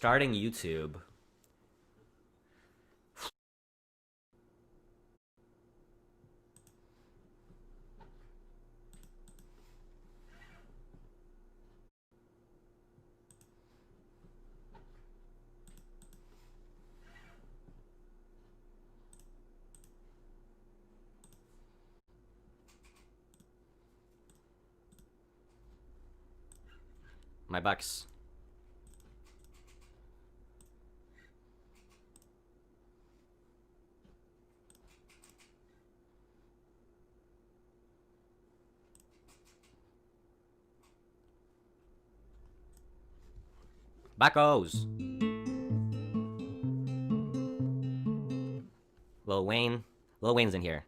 Starting YouTube. My bucks. Buckos. Lil Wayne. Lil Wayne's in here.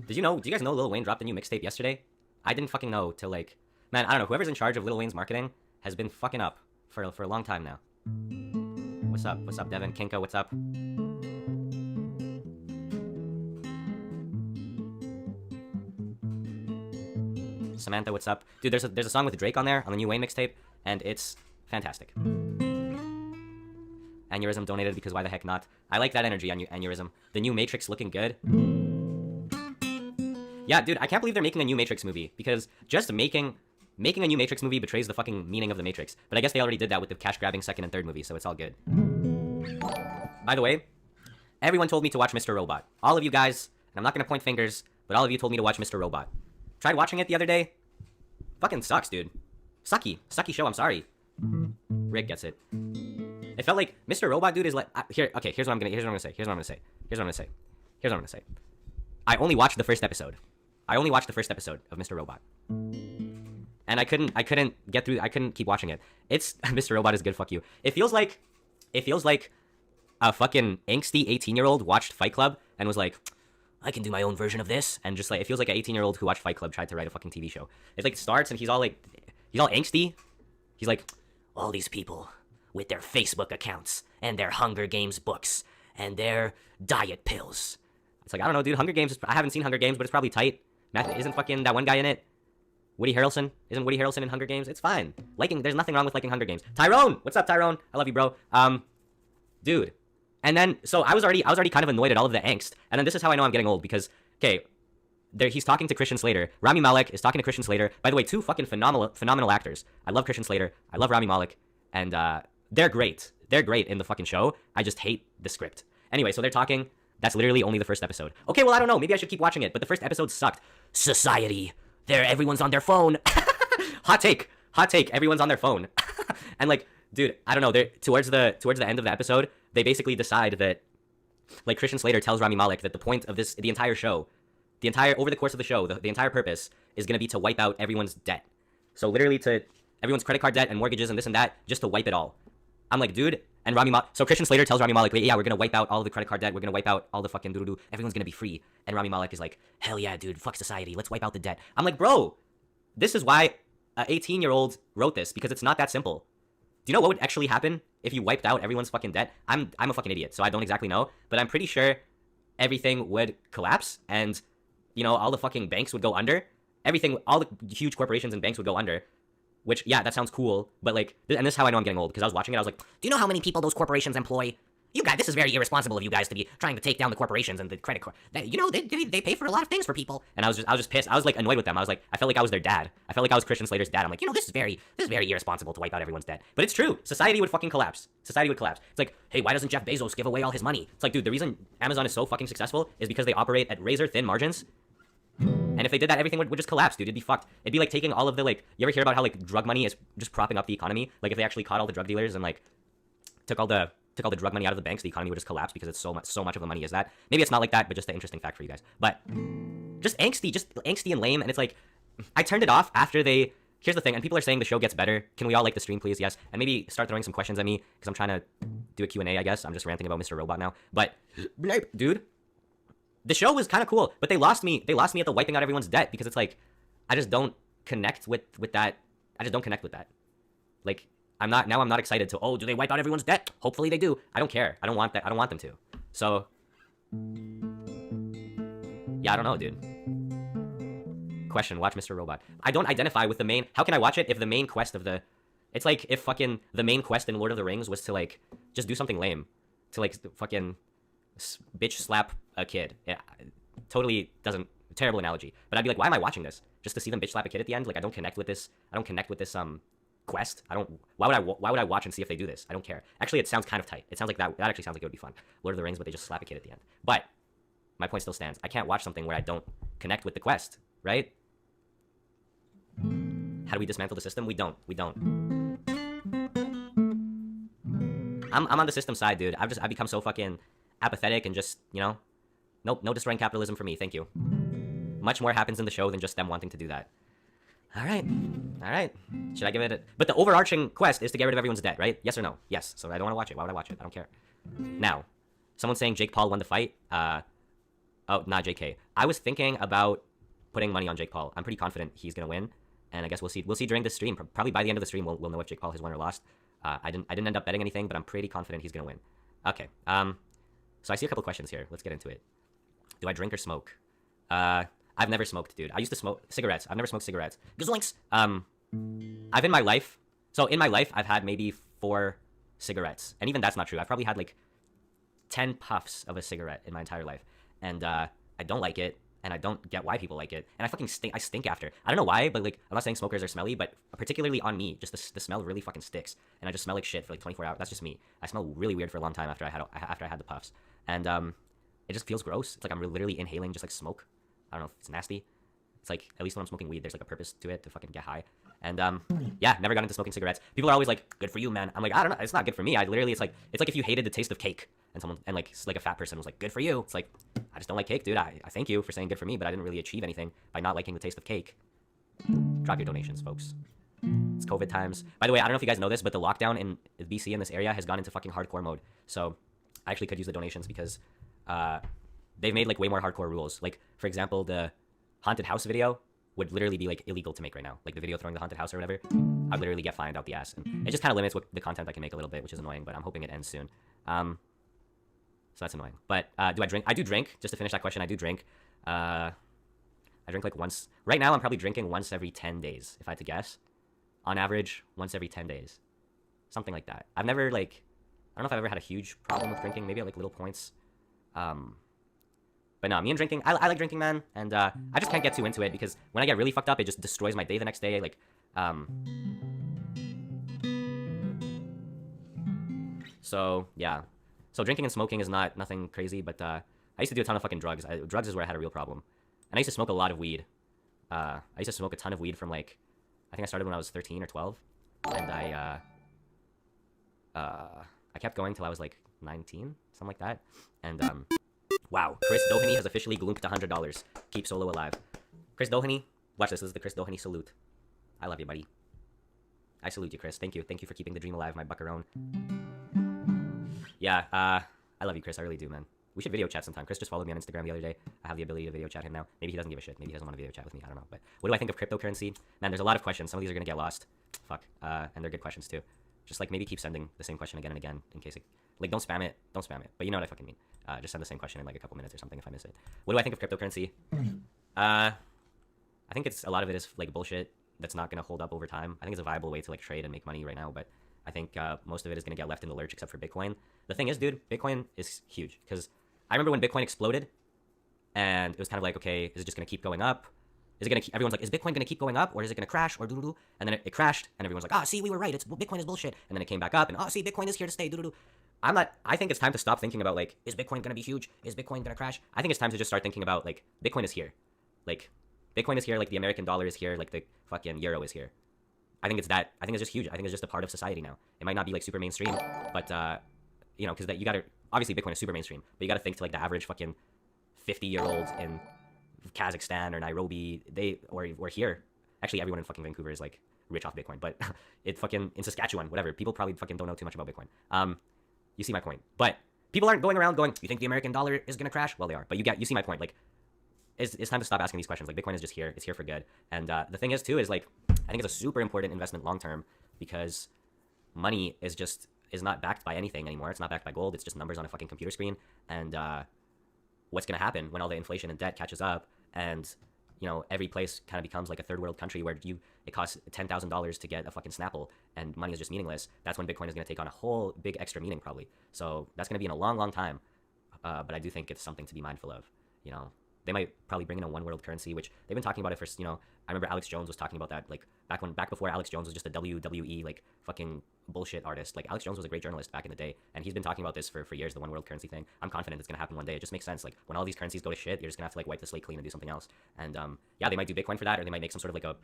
Did you know? Do you guys know Lil Wayne dropped a new mixtape yesterday? I didn't fucking know till like, man, I don't know. Whoever's in charge of Lil Wayne's marketing has been fucking up for a long time now. What's up? What's up, Devin? Kinko, what's up? Samantha, what's up? Dude, there's a song with Drake on there on the new Wayne mixtape, and it's fantastic. Aneurysm donated because why the heck not? I like that energy on Aneurysm. The new Matrix looking good. Yeah, dude, I can't believe they're making a new Matrix movie because just making a new Matrix movie betrays the fucking meaning of the Matrix. But I guess they already did that with the cash-grabbing second and third movie, so it's all good. By the way, everyone told me to watch Mr. Robot. All of you guys, and I'm not gonna point fingers, but all of you told me to watch Mr. Robot. Tried watching it the other day. Fucking sucks, dude. Sucky show, I'm sorry. Rick gets it. It felt like Mr. Robot, dude, is like here's what I'm gonna say. I only watched the first episode of Mr. Robot. And I couldn't get through. I couldn't keep watching it. It's Mr. Robot is good. Fuck you. It feels like a fucking angsty 18-year-old watched Fight Club and was like, I can do my own version of this. And just like, it feels like an 18-year-old who watched Fight Club tried to write a fucking TV show. It like starts and he's all angsty. He's like, all these people with their Facebook accounts and their Hunger Games books and their diet pills. It's like, I don't know, dude. Hunger Games, I haven't seen Hunger Games, but it's probably tight. Isn't fucking that one guy in it? Woody Harrelson? Isn't Woody Harrelson in Hunger Games? It's fine. There's nothing wrong with liking Hunger Games. Tyrone! What's up, Tyrone? I love you, bro. Dude. And then, so I was already kind of annoyed at all of the angst. And then this is how I know I'm getting old, because, okay, he's talking to Christian Slater. Rami Malek is talking to Christian Slater. By the way, two fucking phenomenal actors. I love Christian Slater. I love Rami Malek. And, they're great. They're great in the fucking show. I just hate the script. Anyway, so they're talking. That's literally only the first episode. Okay, well, I don't know. Maybe I should keep watching it. But the first episode sucked. Society. Everyone's on their phone. Hot take. Everyone's on their phone. And like, dude, I don't know. Towards the end of the episode, they basically decide that, like, Christian Slater tells Rami Malek that the point of the entire show, over the course of the show, the entire purpose is gonna be to wipe out everyone's debt. So literally to everyone's credit card debt and mortgages and this and that, just to wipe it all. I'm like, dude. And so Christian Slater tells Rami Malek, yeah, we're gonna wipe out all the credit card debt. We're gonna wipe out all the fucking doo-doo-doo. Everyone's gonna be free. And Rami Malek is like, hell yeah, dude, fuck society. Let's wipe out the debt. I'm like, bro, this is why an 18-year-old wrote this, because it's not that simple. Do you know what would actually happen if you wiped out everyone's fucking debt? I'm a fucking idiot, so I don't exactly know, but I'm pretty sure everything would collapse and, you know, all the fucking banks would go under. All the huge corporations and banks would go under. Which, yeah, that sounds cool, but like, and this is how I know I'm getting old, because I was watching it, I was like, do you know how many people those corporations employ? You guys, this is very irresponsible of you guys to be trying to take down the corporations and the credit card. You know, they pay for a lot of things for people. And I was just pissed. I was like annoyed with them. I was like, I felt like I was their dad. I felt like I was Christian Slater's dad. I'm like, you know, this is very irresponsible to wipe out everyone's debt. But it's true. Society would fucking collapse. Society would collapse. It's like, hey, why doesn't Jeff Bezos give away all his money? It's like, dude, the reason Amazon is so fucking successful is because they operate at razor thin margins. And if they did that, everything would just collapse, dude. It'd be fucked. It'd be like taking all of the, like, you ever hear about how, like, drug money is just propping up the economy? Like, if they actually caught all the drug dealers and, like, took all the drug money out of the banks, the economy would just collapse because it's so much of the money is that. Maybe it's not like that, but just an interesting fact for you guys. But just angsty and lame. And it's like, I turned it off after here's the thing, and people are saying the show gets better. Can we all like the stream, please? Yes. And maybe start throwing some questions at me, because I'm trying to do a Q&A, I guess. I'm just ranting about Mr. Robot now. But, dude, the show was kind of cool, but they lost me at the wiping out everyone's debt, because it's like, I just don't connect with that. I just don't connect with that. Like, I'm not excited to, oh, do they wipe out everyone's debt? Hopefully they do. I don't care. I don't want that. I don't want them to. So, yeah, I don't know, dude. Question, watch Mr. Robot. I don't identify with the main, how can I watch it if the main quest of the It's like if fucking the main quest in Lord of the Rings was to like just do something lame, to like fucking bitch slap a kid. Yeah, totally doesn't. Terrible analogy. But I'd be like, why am I watching this? Just to see them bitch slap a kid at the end? Like I don't connect with this. I don't connect with this quest. I don't. Why would I watch and see if they do this? I don't care. Actually, it sounds kind of tight. It sounds like that actually sounds like it would be fun. Lord of the Rings, but they just slap a kid at the end. But my point still stands. I can't watch something where I don't connect with the quest, right? How do we dismantle the system? We don't. I'm on the system side, dude. I've become so fucking apathetic and just, you know, nope, no destroying capitalism for me. Thank you. Much more happens in the show than just them wanting to do that. All right. Should I give it a... But the overarching quest is to get rid of everyone's debt, right? Yes or no? Yes. So I don't want to watch it. Why would I watch it? I don't care. Now, someone's saying Jake Paul won the fight. Oh, not JK. I was thinking about putting money on Jake Paul. I'm pretty confident he's gonna win, and I guess we'll see. We'll see during this stream. Probably by the end of the stream, we'll know if Jake Paul has won or lost. I didn't end up betting anything, but I'm pretty confident he's gonna win. Okay. So I see a couple questions here. Let's get into it. Do I drink or smoke? I've never smoked, dude. I used to smoke cigarettes. I've never smoked cigarettes. Gazoinks! I've in my life, I've had maybe 4 cigarettes. And even that's not true. I've probably had like 10 puffs of a cigarette in my entire life. And I don't like it. And I don't get why people like it. And I fucking stink. I stink after. I don't know why, but like, I'm not saying smokers are smelly, but particularly on me, just the smell really fucking sticks. And I just smell like shit for like 24 hours. That's just me. I smell really weird for a long time after I had the puffs. And it just feels gross. It's like I'm literally inhaling just like smoke. I don't know if it's nasty. It's like, at least when I'm smoking weed, there's like a purpose to it to fucking get high. And yeah, never got into smoking cigarettes. People are always like, good for you, man. I'm like, I don't know. It's not good for me. It's like if you hated the taste of cake and like a fat person was like, good for you. It's like, I just don't like cake, dude. I thank you for saying good for me, but I didn't really achieve anything by not liking the taste of cake. Drop your donations, folks. It's COVID times. By the way, I don't know if you guys know this, but the lockdown in BC in this area has gone into fucking hardcore mode. So I actually could use the donations because they've made like way more hardcore rules. Like, for example, the haunted house video would literally be like illegal to make right now. Like the video throwing the haunted house or whatever, I'd literally get fined out the ass. And it just kind of limits what the content I can make a little bit, which is annoying, but I'm hoping it ends soon. So that's annoying. But do I drink? I do drink. Just to finish that question, I do drink. I drink like once. Right now, I'm probably drinking once every 10 days, if I had to guess. On average, once every 10 days. Something like that. I've never like, I don't know if I've ever had a huge problem with drinking. Maybe at like little points. But no, me and drinking, I like drinking, man. And I just can't get too into it because when I get really fucked up, it just destroys my day the next day. Like, so yeah. So drinking and smoking is nothing crazy, but I used to do a ton of fucking drugs. Drugs is where I had a real problem. And I used to smoke a lot of weed. I used to smoke a ton of weed from like, I think I started when I was 13 or 12. And I kept going till I was like 19, something like that. And wow, Chris Doheny has officially glunked $100. Keep Solo alive. Chris Doheny, watch this. This is the Chris Doheny salute. I love you, buddy. I salute you, Chris. Thank you. Thank you for keeping the dream alive, my buckarone. Yeah, I love you, Chris. I really do, man. We should video chat sometime. Chris just followed me on Instagram the other day. I have the ability to video chat him now. Maybe he doesn't give a shit. Maybe he doesn't want to video chat with me. I don't know. But what do I think of cryptocurrency? Man, there's a lot of questions. Some of these are going to get lost. Fuck. And they're good questions, too. Just, like, maybe keep sending the same question again and again in case it... Like, don't spam it. Don't spam it. But you know what I fucking mean. Just send the same question in, like, a couple minutes or something if I miss it. What do I think of cryptocurrency? I think a lot of it is, like, bullshit that's not going to hold up over time. I think it's a viable way to, like, trade and make money right now, but I think most of it is going to get left in the lurch except for Bitcoin. The thing is, dude, Bitcoin is huge because I remember when Bitcoin exploded and it was kind of like, okay, is it just going to keep going up? Is it going to everyone's like, is Bitcoin going to keep going up or is it going to crash or doo-doo-doo? And then it crashed and everyone's like, ah, see, we were right. Bitcoin is bullshit. And then it came back up and, oh, see, Bitcoin is here to stay, doo-doo-doo. I think it's time to stop thinking about like, is Bitcoin going to be huge? Is Bitcoin going to crash? I think it's time to just start thinking about like, Bitcoin is here. Like, Bitcoin is here, like the American dollar is here, like the fucking euro is here. I think it's just huge. I think it's just a part of society now. It might not be like super mainstream, but you know, because that you gotta obviously Bitcoin is super mainstream, but you gotta think to like the average fucking 50-year-old in Kazakhstan or Nairobi, or here. Actually, everyone in fucking Vancouver is like rich off Bitcoin, but it fucking in Saskatchewan, whatever. People probably fucking don't know too much about Bitcoin. You see my point. But people aren't going around going, you think the American dollar is gonna crash? Well, they are. But you see my point. Like, it's time to stop asking these questions. Like, Bitcoin is just here. It's here for good. And the thing is too is like, I think it's a super important investment long term because money is not backed by anything anymore. It's not backed by gold. It's just numbers on a fucking computer screen. And what's gonna happen when all the inflation and debt catches up and you know, every place kind of becomes like a third world country where it costs $10,000 to get a fucking Snapple and money is just meaningless. That's when Bitcoin is going to take on a whole big extra meaning probably. So that's going to be in a long, long time. But I do think it's something to be mindful of. You know, they might probably bring in a one world currency, which they've been talking about it for, you know, I remember Alex Jones was talking about that, like, back before Alex Jones was just a WWE, like, fucking bullshit artist. Like, Alex Jones was a great journalist back in the day, and he's been talking about this for years, the one world currency thing. I'm confident it's gonna happen one day. It just makes sense. Like, when all these currencies go to shit, you're just gonna have to, like, wipe the slate clean and do something else. And, yeah, they might do Bitcoin for that, or they might make some sort of, like,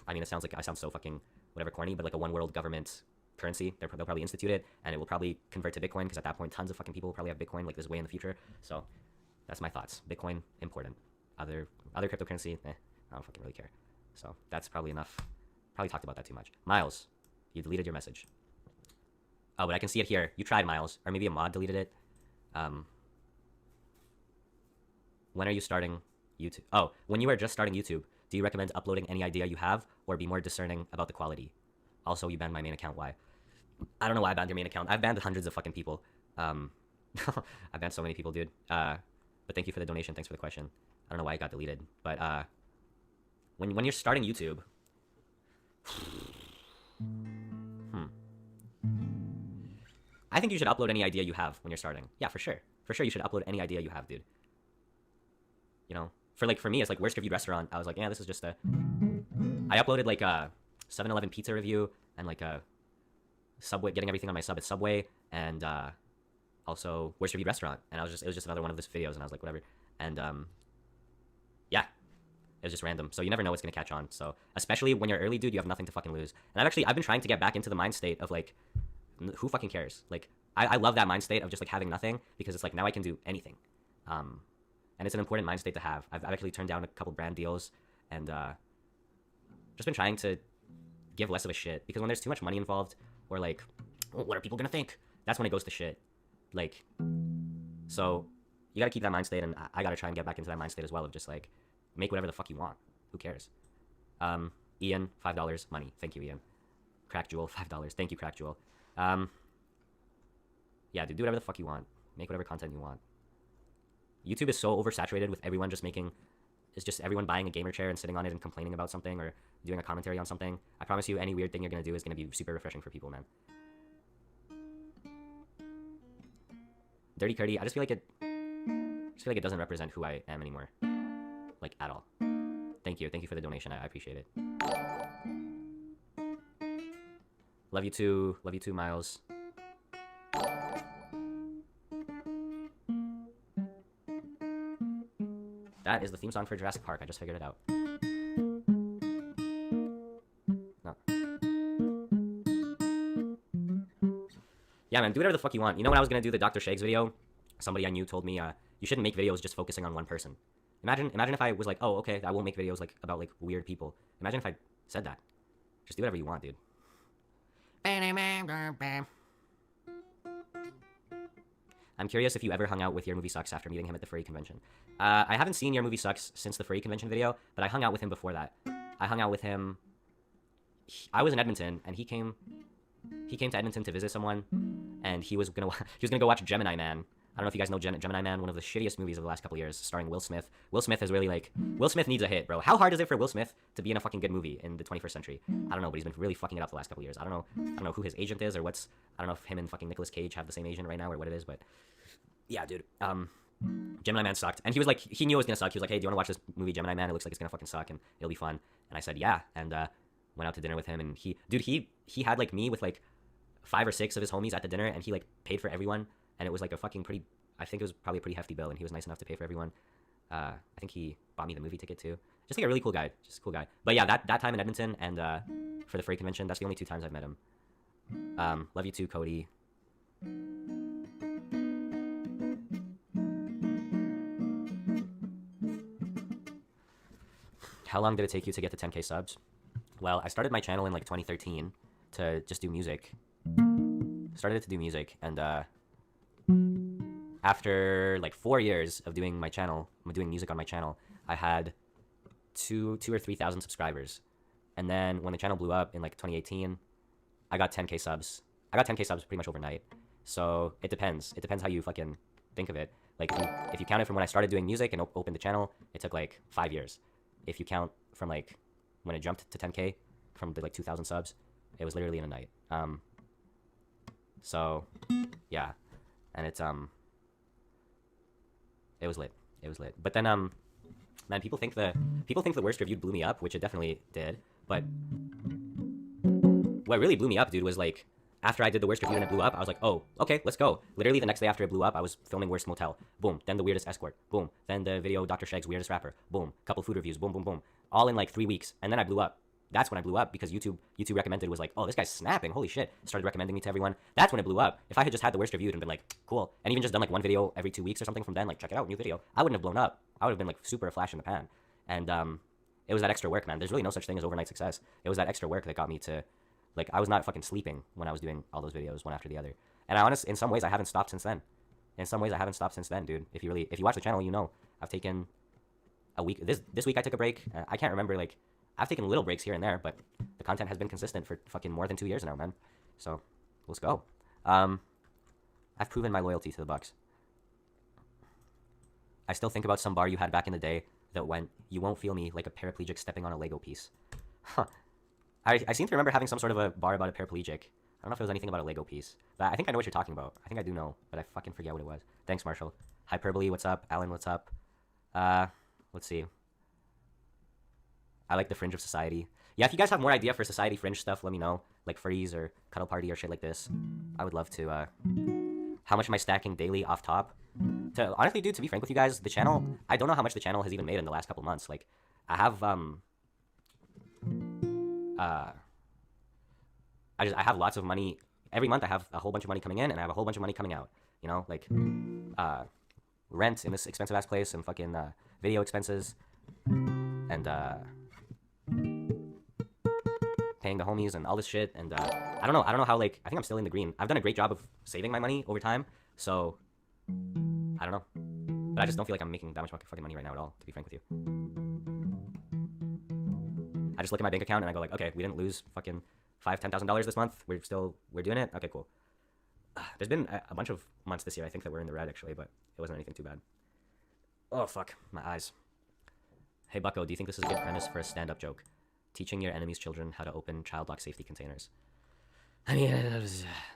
I mean, it sounds like, I sound so fucking, whatever, corny, but, like, a one world government currency. They'll probably institute it, and it will probably convert to Bitcoin, because at that point, tons of fucking people will probably have Bitcoin, like, this way in the future. So, that's my thoughts. Bitcoin, important. Other cryptocurrency, I don't fucking really care. So that's probably enough. Probably talked about that too much. Miles, you deleted your message. Oh, but I can see it here. You tried, Miles. Or maybe a mod deleted it. When are you starting YouTube? Oh, when you are just starting YouTube, do you recommend uploading any idea you have or be more discerning about the quality? Also, you banned my main account. Why? I don't know why I banned your main account. I've banned hundreds of fucking people. I've banned so many people, dude. But thank you for the donation. Thanks for the question. I don't know why it got deleted. But when you're starting YouTube, I think you should upload any idea you have when you're starting. Yeah, for sure. For sure, you should upload any idea you have, dude. You know, for me, it's like worst reviewed restaurant. I was like, yeah, this is just a. I uploaded like a 7-Eleven pizza review and like a Subway, getting everything on my sub at Subway, and also worst reviewed restaurant. And it was just another one of those videos, and I was like, whatever. And yeah, it was just random. So you never know what's gonna catch on. So especially when you're early, dude, you have nothing to fucking lose. And I've been trying to get back into the mind state of like, who fucking cares? Like, I love that mind state of just like having nothing, because it's like now I can do anything. And it's an important mind state to have. I've actually turned down a couple brand deals, and just been trying to give less of a shit, because when there's too much money involved, or like, oh, what are people gonna think? That's when it goes to shit. Like, so you gotta keep that mind state, and I gotta try and get back into that mind state as well of just like, make whatever the fuck you want. Who cares? Ian, $5 money. Thank you, Ian. Crack Jewel, $5. Thank you, Crack Jewel. Yeah, dude, do whatever the fuck you want. Make whatever content you want. YouTube is so oversaturated with everyone just making... It's just everyone buying a gamer chair and sitting on it and complaining about something or doing a commentary on something. I promise you, any weird thing you're gonna do is gonna be super refreshing for people, man. Dirty Curdy, I just feel like it doesn't represent who I am anymore. Like, at all. Thank you for the donation, I appreciate it. Love you too, Miles. That is the theme song for Jurassic Park, I just figured it out. No. Yeah, man, do whatever the fuck you want. You know when I was gonna do the Dr. Shaggs video, somebody I knew told me, you shouldn't make videos just focusing on one person. Imagine if I was like, oh, okay, I won't make videos like about like weird people. Imagine if I said that. Just do whatever you want, dude. I'm curious if you ever hung out with Your Movie Sucks after meeting him at the furry convention. I haven't seen Your Movie Sucks since the furry convention video, but I hung out with him before that. I hung out with him... I was in Edmonton, and he came to Edmonton to visit someone, and he was gonna go watch Gemini Man. I don't know if you guys know Gemini Man, one of the shittiest movies of the last couple years, starring Will Smith. Will Smith is really like... Will Smith needs a hit, bro. How hard is it for Will Smith to be in a fucking good movie in the 21st century? I don't know, but he's been really fucking it up the last couple years. I don't know who his agent is or what's... I don't know if him and fucking Nicolas Cage have the same agent right now or what it is, but... Yeah, dude. Gemini Man sucked. And he was like... He knew it was gonna suck. He was like, hey, do you wanna watch this movie Gemini Man? It looks like it's gonna fucking suck and it'll be fun. And I said, yeah. And went out to dinner with him, and he had like me with like 5 or 6 of his homies at the dinner, and he like paid for everyone, and it was like a fucking pretty... I think it was probably a pretty hefty bill, and he was nice enough to pay for everyone. I think he bought me the movie ticket too. Just like a really cool guy. Just a cool guy. But yeah, that time in Edmonton and for the furry convention, that's the only 2 times I've met him. Love you too, Cody. How long did it take you to get to 10K subs? Well, I started my channel in like 2013 to just do music. Started to do music, and after like 4 years of doing music on my channel, I had 2,000 or 3,000 subscribers. And then when the channel blew up in like 2018, I got 10K subs. I got 10K subs pretty much overnight. So it depends. It depends how you fucking think of it. Like, if you count it from when I started doing music and opened the channel, it took like 5 years. If you count from like when it jumped to 10K from the like 2,000 subs, it was literally in a night. So yeah, and it was lit. It was lit. But then man, people think the worst review blew me up, which it definitely did. But what really blew me up, dude, was like after I did the worst review and it blew up, I was like, oh, okay, let's go. Literally the next day after it blew up, I was filming Worst Motel. Boom. Then the weirdest escort. Boom. Then the video Dr. Shag's weirdest rapper. Boom. Couple food reviews. Boom, boom, boom. All in like 3 weeks. And then I blew up. That's when I blew up because YouTube recommended, was like, oh, this guy's snapping. Holy shit. Started recommending me to everyone. That's when it blew up. If I had just had the worst review and been like, cool, and even just done like one video every 2 weeks or something from then, like, check it out, new video, I wouldn't have blown up. I would have been like super a flash in the pan. And it was that extra work, man. There's really no such thing as overnight success. It was that extra work that got me to, like, I was not fucking sleeping when I was doing all those videos one after the other. And I honestly, in some ways, I haven't stopped since then. Dude. If you watch the channel, you know, I've taken a week. This week I took a break. I can't remember, like, I've taken little breaks here and there, but the content has been consistent for fucking more than 2 years now, man. So let's go. I've proven my loyalty to the Bucks. I still think about some bar you had back in the day that went, "You won't feel me like a paraplegic stepping on a Lego piece." Huh. I seem to remember having some sort of a bar about a paraplegic. I don't know if it was anything about a Lego piece, but I think I know what you're talking about. I think I do know, but I fucking forget what it was. Thanks, Marshall. Hyperbole, what's up? Alan, what's up? Let's see. I like the fringe of society. Yeah, if you guys have more idea for society fringe stuff, let me know. Like furries or cuddle party or shit like this. I would love to, How much am I stacking daily off top? Honestly, dude, to be frank with you guys, the channel, I don't know how much the channel has even made in the last couple months. Like, I have, I have lots of money. Every month I have a whole bunch of money coming in and I have a whole bunch of money coming out. You know, like, rent in this expensive ass place and fucking, video expenses. And, paying the homies and all this shit, and I don't know how, like, I think I'm still in the green. I've done a great job of saving my money over time, so I don't know, but I just don't feel like I'm making that much fucking money right now at all, to be frank with you. I just look at my bank account and I go like, okay, we didn't lose fucking $5,000-$10,000 this month. We're doing it. Okay, cool. There's been a bunch of months this year I think that we're in the red, actually, but it wasn't anything too bad. Oh fuck, my eyes. Hey Bucko, do you think this is a good premise for a stand-up joke? Teaching your enemy's children how to open child lock safety containers. I mean,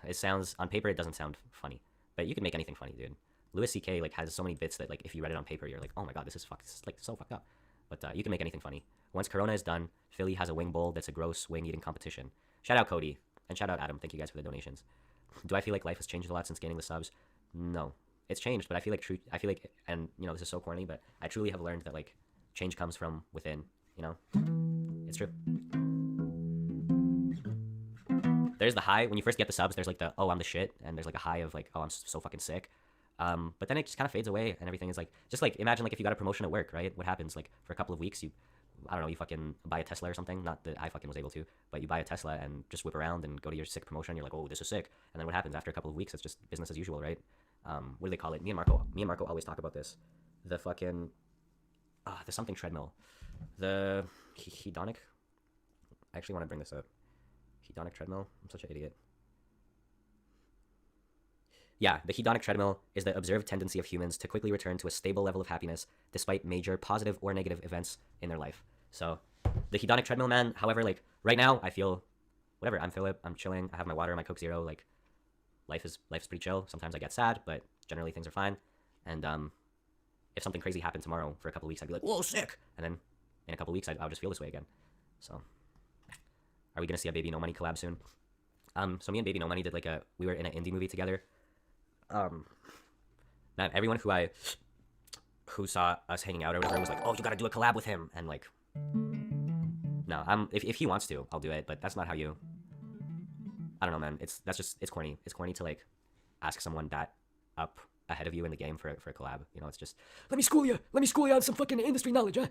it sounds, on paper, it doesn't sound funny, but you can make anything funny, dude. Louis C.K. like has so many bits that, like, if you read it on paper, you're like, oh my god, this is like so fucked up. But you can make anything funny. Once Corona is done, Philly has a wing bowl that's a gross wing eating competition. Shout out Cody and shout out Adam. Thank you guys for the donations. Do I feel like life has changed a lot since gaining the subs? No, it's changed, but I feel like, and you know, this is so corny, but I truly have learned that, like, change comes from within. You know, it's true. There's the high when you first get the subs. There's like the, oh, I'm the shit, and there's like a high of like, oh, I'm so fucking sick. But then it just kind of fades away, and everything is like, just like, imagine like if you got a promotion at work, right? What happens? Like, for a couple of weeks, you fucking buy a Tesla or something. Not that I fucking was able to, but you buy a Tesla and just whip around and go to your sick promotion. You're like, oh, this is sick. And then what happens after a couple of weeks? It's just business as usual, right? What do they call it? Me and Marco always talk about this. The fucking, there's something treadmill. The hedonic. I actually want to bring this up. Hedonic treadmill. I'm such an idiot. Yeah, the hedonic treadmill is the observed tendency of humans to quickly return to a stable level of happiness despite major positive or negative events in their life. So, the hedonic treadmill, man, however, like, right now, I feel, whatever, I'm Philip, I'm chilling, I have my water, my Coke Zero, like, life's pretty chill. Sometimes I get sad, but generally things are fine. And, if something crazy happened tomorrow for a couple of weeks, I'd be like, whoa, sick! And then, in a couple of weeks, I'll just feel this way again. So, are we gonna see a Baby No Money collab soon? So me and Baby No Money did like we were in an indie movie together. Now everyone who saw us hanging out or whatever was like, oh, you gotta do a collab with him, and like, no, if he wants to, I'll do it, but that's not how you, I don't know, man, it's corny. It's corny to like ask someone that up ahead of you in the game for a collab, you know. It's just, let me school you on some fucking industry knowledge, huh?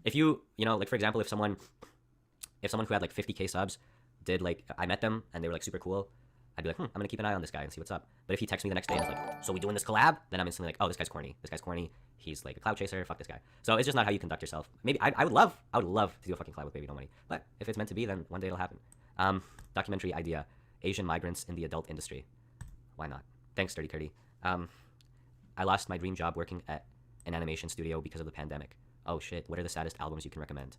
If you know, like, for example, if someone who had like 50K subs did, like, I met them and they were like super cool, I'd be like, I'm gonna keep an eye on this guy and see what's up. But if he texts me the next day and is like, so we doing this collab? Then I'm instantly like, oh, this guy's corny. He's like a cloud chaser. Fuck this guy. So it's just not how you conduct yourself. Maybe I would love to do a fucking collab with Baby No Money. But if it's meant to be, then one day it'll happen. Documentary idea: Asian migrants in the adult industry. Why not? Thanks, Sturdy Curdy. I lost my dream job working at an animation studio because of the pandemic. Oh shit, what are the saddest albums you can recommend?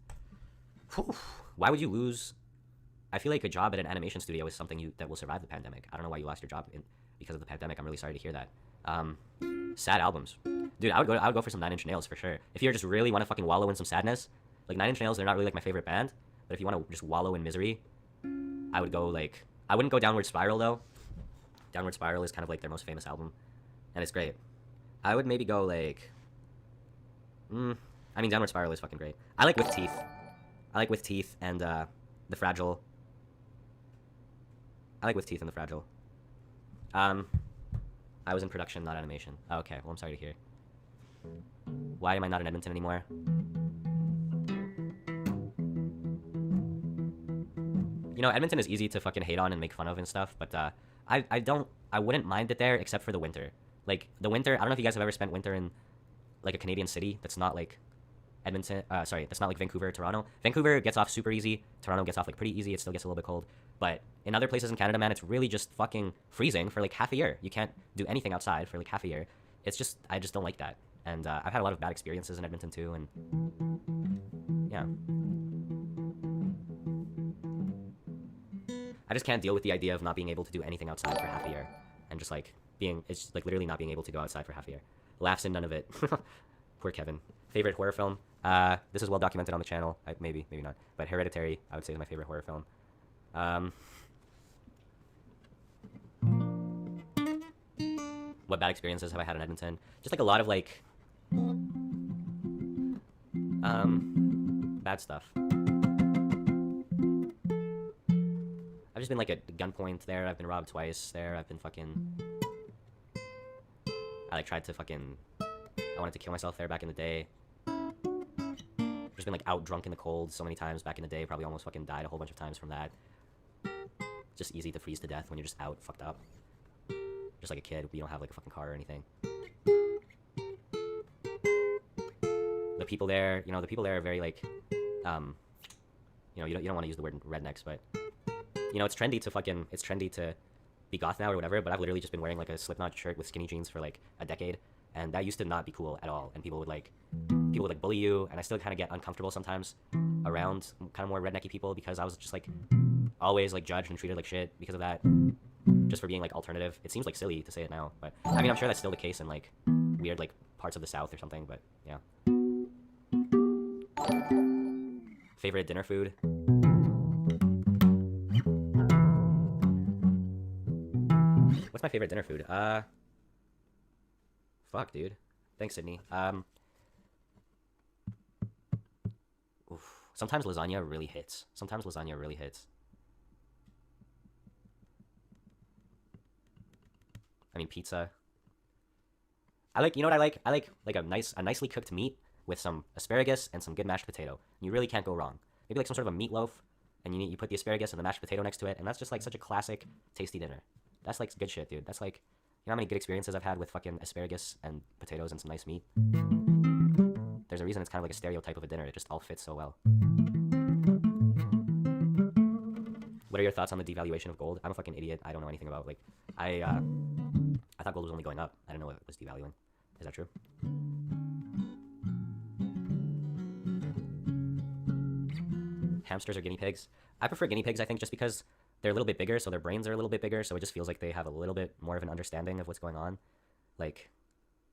Whew. Why would you lose? I feel like a job at an animation studio is something that will survive the pandemic. I don't know why you lost your job because of the pandemic. I'm really sorry to hear that. Sad albums. Dude, I would go for some Nine Inch Nails for sure. If you just really want to fucking wallow in some sadness, like Nine Inch Nails, they're not really like my favorite band, but if you want to just wallow in misery, I would go like, I wouldn't go Downward Spiral though. Downward Spiral is kind of like their most famous album, and it's great. I would maybe go like, I mean Downward Spiral is fucking great. I like With Teeth. I like With Teeth and The Fragile. I like With Teeth and The Fragile. I was in production, not animation. Oh, okay, well I'm sorry to hear. Why am I not in Edmonton anymore? You know, Edmonton is easy to fucking hate on and make fun of and stuff, but I wouldn't mind it there except for the winter. Like, the winter, I don't know if you guys have ever spent winter in, like, a Canadian city that's not, like, Edmonton, that's not, like, Vancouver or Toronto. Vancouver gets off super easy. Toronto gets off, like, pretty easy. It still gets a little bit cold. But in other places in Canada, man, it's really just fucking freezing for, like, half a year. You can't do anything outside for, like, half a year. It's just, I just don't like that. And I've had a lot of bad experiences in Edmonton, too, and, yeah. I just can't deal with the idea of not being able to do anything outside for half a year. And just, like, it's just, like, literally not being able to go outside for half a year. Laughs in none of it. Poor Kevin. Favorite horror film? This is well documented on the channel. Maybe not. But Hereditary, I would say, is my favorite horror film. What bad experiences have I had in Edmonton? Just, like, a lot of, like, bad stuff. I've just been, like, at gunpoint there. I've been robbed twice there. I've been fucking... I, like, tried to fucking... I wanted to kill myself there back in the day. Just been, like, out drunk in the cold so many times back in the day. Probably almost fucking died a whole bunch of times from that. Just easy to freeze to death when you're just out, fucked up. Just like a kid, you don't have, like, a fucking car or anything. The people there, you know, are very, like, you know, you don't want to use the word rednecks, but... You know, it's trendy to be goth now or whatever, but I've literally just been wearing, like, a Slipknot shirt with skinny jeans for, like, a decade, and that used to not be cool at all, and people would bully you, and I still kind of get uncomfortable sometimes around kind of more rednecky people because I was just, like, always, like, judged and treated like shit because of that, just for being, like, alternative. It seems, like, silly to say it now, but, I mean, I'm sure that's still the case in, like, weird, like, parts of the South or something, but, yeah. Favorite dinner food? What's my favorite dinner food? Fuck, dude. Thanks, Sydney. Oof. Sometimes lasagna really hits. I mean, pizza. I like, you know what I like? I like a nicely cooked meat with some asparagus and some good mashed potato. You really can't go wrong. Maybe like some sort of a meatloaf, and you put the asparagus and the mashed potato next to it, and that's just like such a classic, tasty dinner. That's like good shit, dude. That's like, you know how many good experiences I've had with fucking asparagus and potatoes and some nice meat? There's a reason it's kind of like a stereotype of a dinner. It just all fits so well. What are your thoughts on the devaluation of gold? I'm a fucking idiot. I don't know anything about, like, I thought gold was only going up. I didn't know it was devaluing. Is that true? Hamsters or guinea pigs? I prefer guinea pigs, I think, just because they're a little bit bigger, so their brains are a little bit bigger, so it just feels like they have a little bit more of an understanding of what's going on. Like,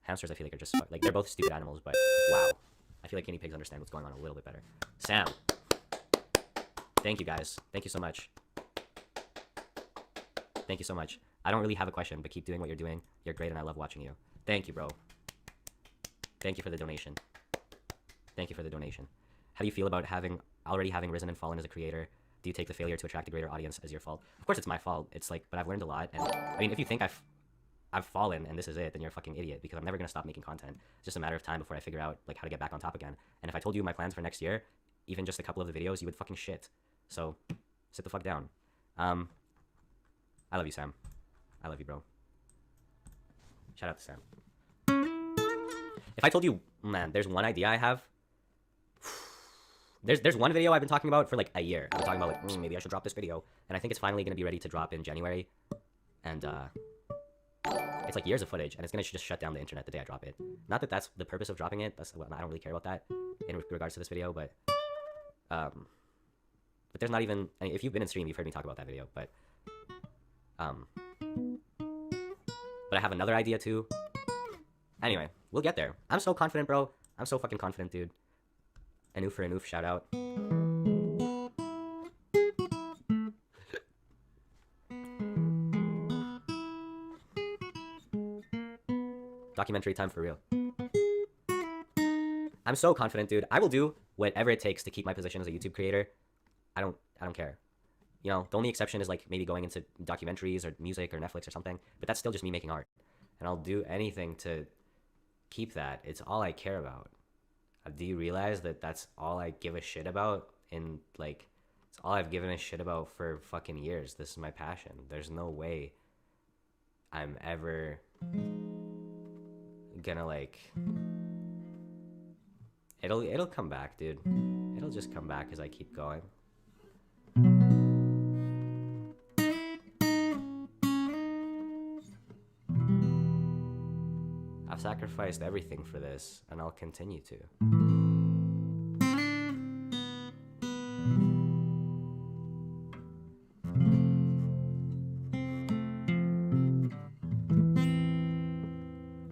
hamsters, I feel like, are just, like, they're both stupid animals, but wow. I feel like guinea pigs understand what's going on a little bit better. Sam. Thank you, guys. Thank you so much. Thank you so much. I don't really have a question, but keep doing what you're doing. You're great, and I love watching you. Thank you, bro. Thank you for the donation. Thank you for the donation. How do you feel about already having risen and fallen as a creator? Do you take the failure to attract a greater audience as your fault? Of course it's my fault. It's like, but I've learned a lot, and I mean, if you think I've fallen and this is it, then you're a fucking idiot, because I'm never gonna stop making content. It's just a matter of time before I figure out, like, how to get back on top again. And if I told you my plans for next year, even just a couple of the videos, you would fucking shit. So, sit the fuck down. I love you, Sam. I love you, bro. Shout out to Sam. If I told you, man, there's one idea I have. There's one video I've been talking about for like a year. I've been talking about like, maybe I should drop this video. And I think it's finally going to be ready to drop in January. And It's like years of footage, and it's gonna just shut down the internet the day I drop it. Not that that's the purpose of dropping it. I don't really care about that in regards to this video, but there's not even. I mean, if you've been in stream, you've heard me talk about that video, but I have another idea too. Anyway, we'll get there. I'm so confident, bro. I'm so fucking confident, dude. Anoof for Anoof, shout out. Documentary time for real. I'm so confident, dude. I will do whatever it takes to keep my position as a YouTube creator. I don't care. You know, the only exception is like maybe going into documentaries or music or Netflix or something, but that's still just me making art. And I'll do anything to keep that. It's all I care about. Do you realize that that's all I give a shit about? And like, it's all I've given a shit about for fucking years. This is my passion. There's no way I'm ever gonna like, it'll come back, dude. It'll just come back as I keep going. I've sacrificed everything for this, and I'll continue to.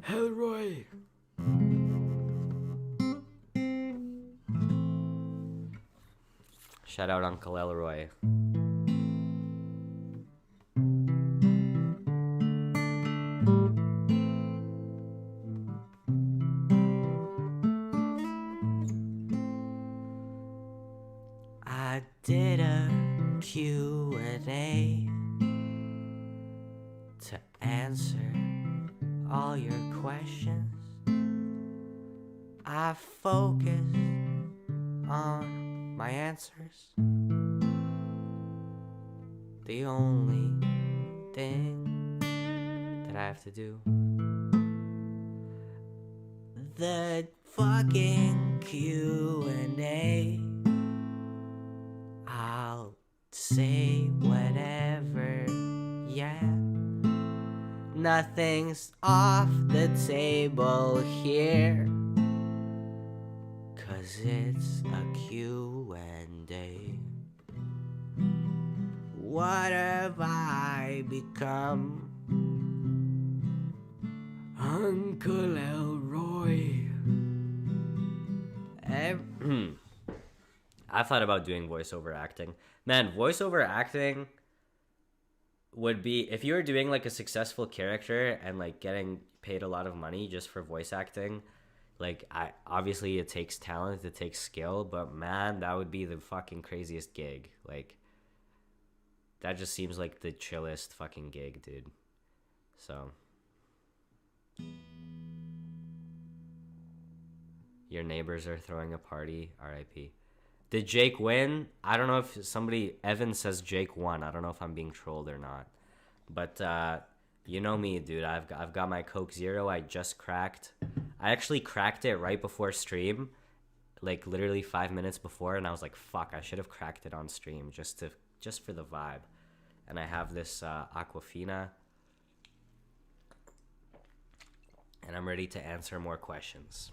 Elroy! Shout out Uncle Elroy. I did a Q&A to answer all your questions. I focused on my answers. The only thing that I have to do, the fucking Q&A. I'll say whatever, yeah. Nothing's off the table here, 'cause it's a Q&A. What have I become? Uncle Elroy. I thought about doing voiceover acting. Man, voiceover acting would be, if you were doing like a successful character and like getting paid a lot of money just for voice acting, like obviously it takes talent, it takes skill, but man, that would be the fucking craziest gig. Like, that just seems like the chillest fucking gig, dude. So, your neighbors are throwing a party, RIP. Did Jake win? I don't know if somebody, Evan says Jake won. I don't know if I'm being trolled or not. But you know me, dude. I've got my Coke Zero. I just cracked. I actually cracked it right before stream, like literally 5 minutes before, and I was like, fuck, I should have cracked it on stream just for the vibe. And I have this Aquafina, and I'm ready to answer more questions.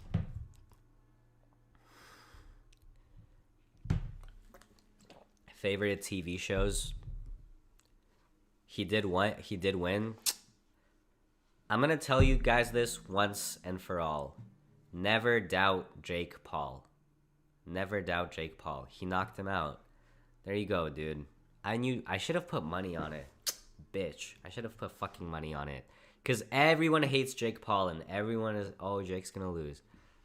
Favorite TV shows? He did win. I'm gonna tell you guys this once and for all. Never doubt Jake Paul. Never doubt Jake Paul. He knocked him out. There you go, dude. I should have put money on it. Bitch. I should have put fucking money on it. Because everyone hates Jake Paul and everyone is, oh, Jake's gonna lose.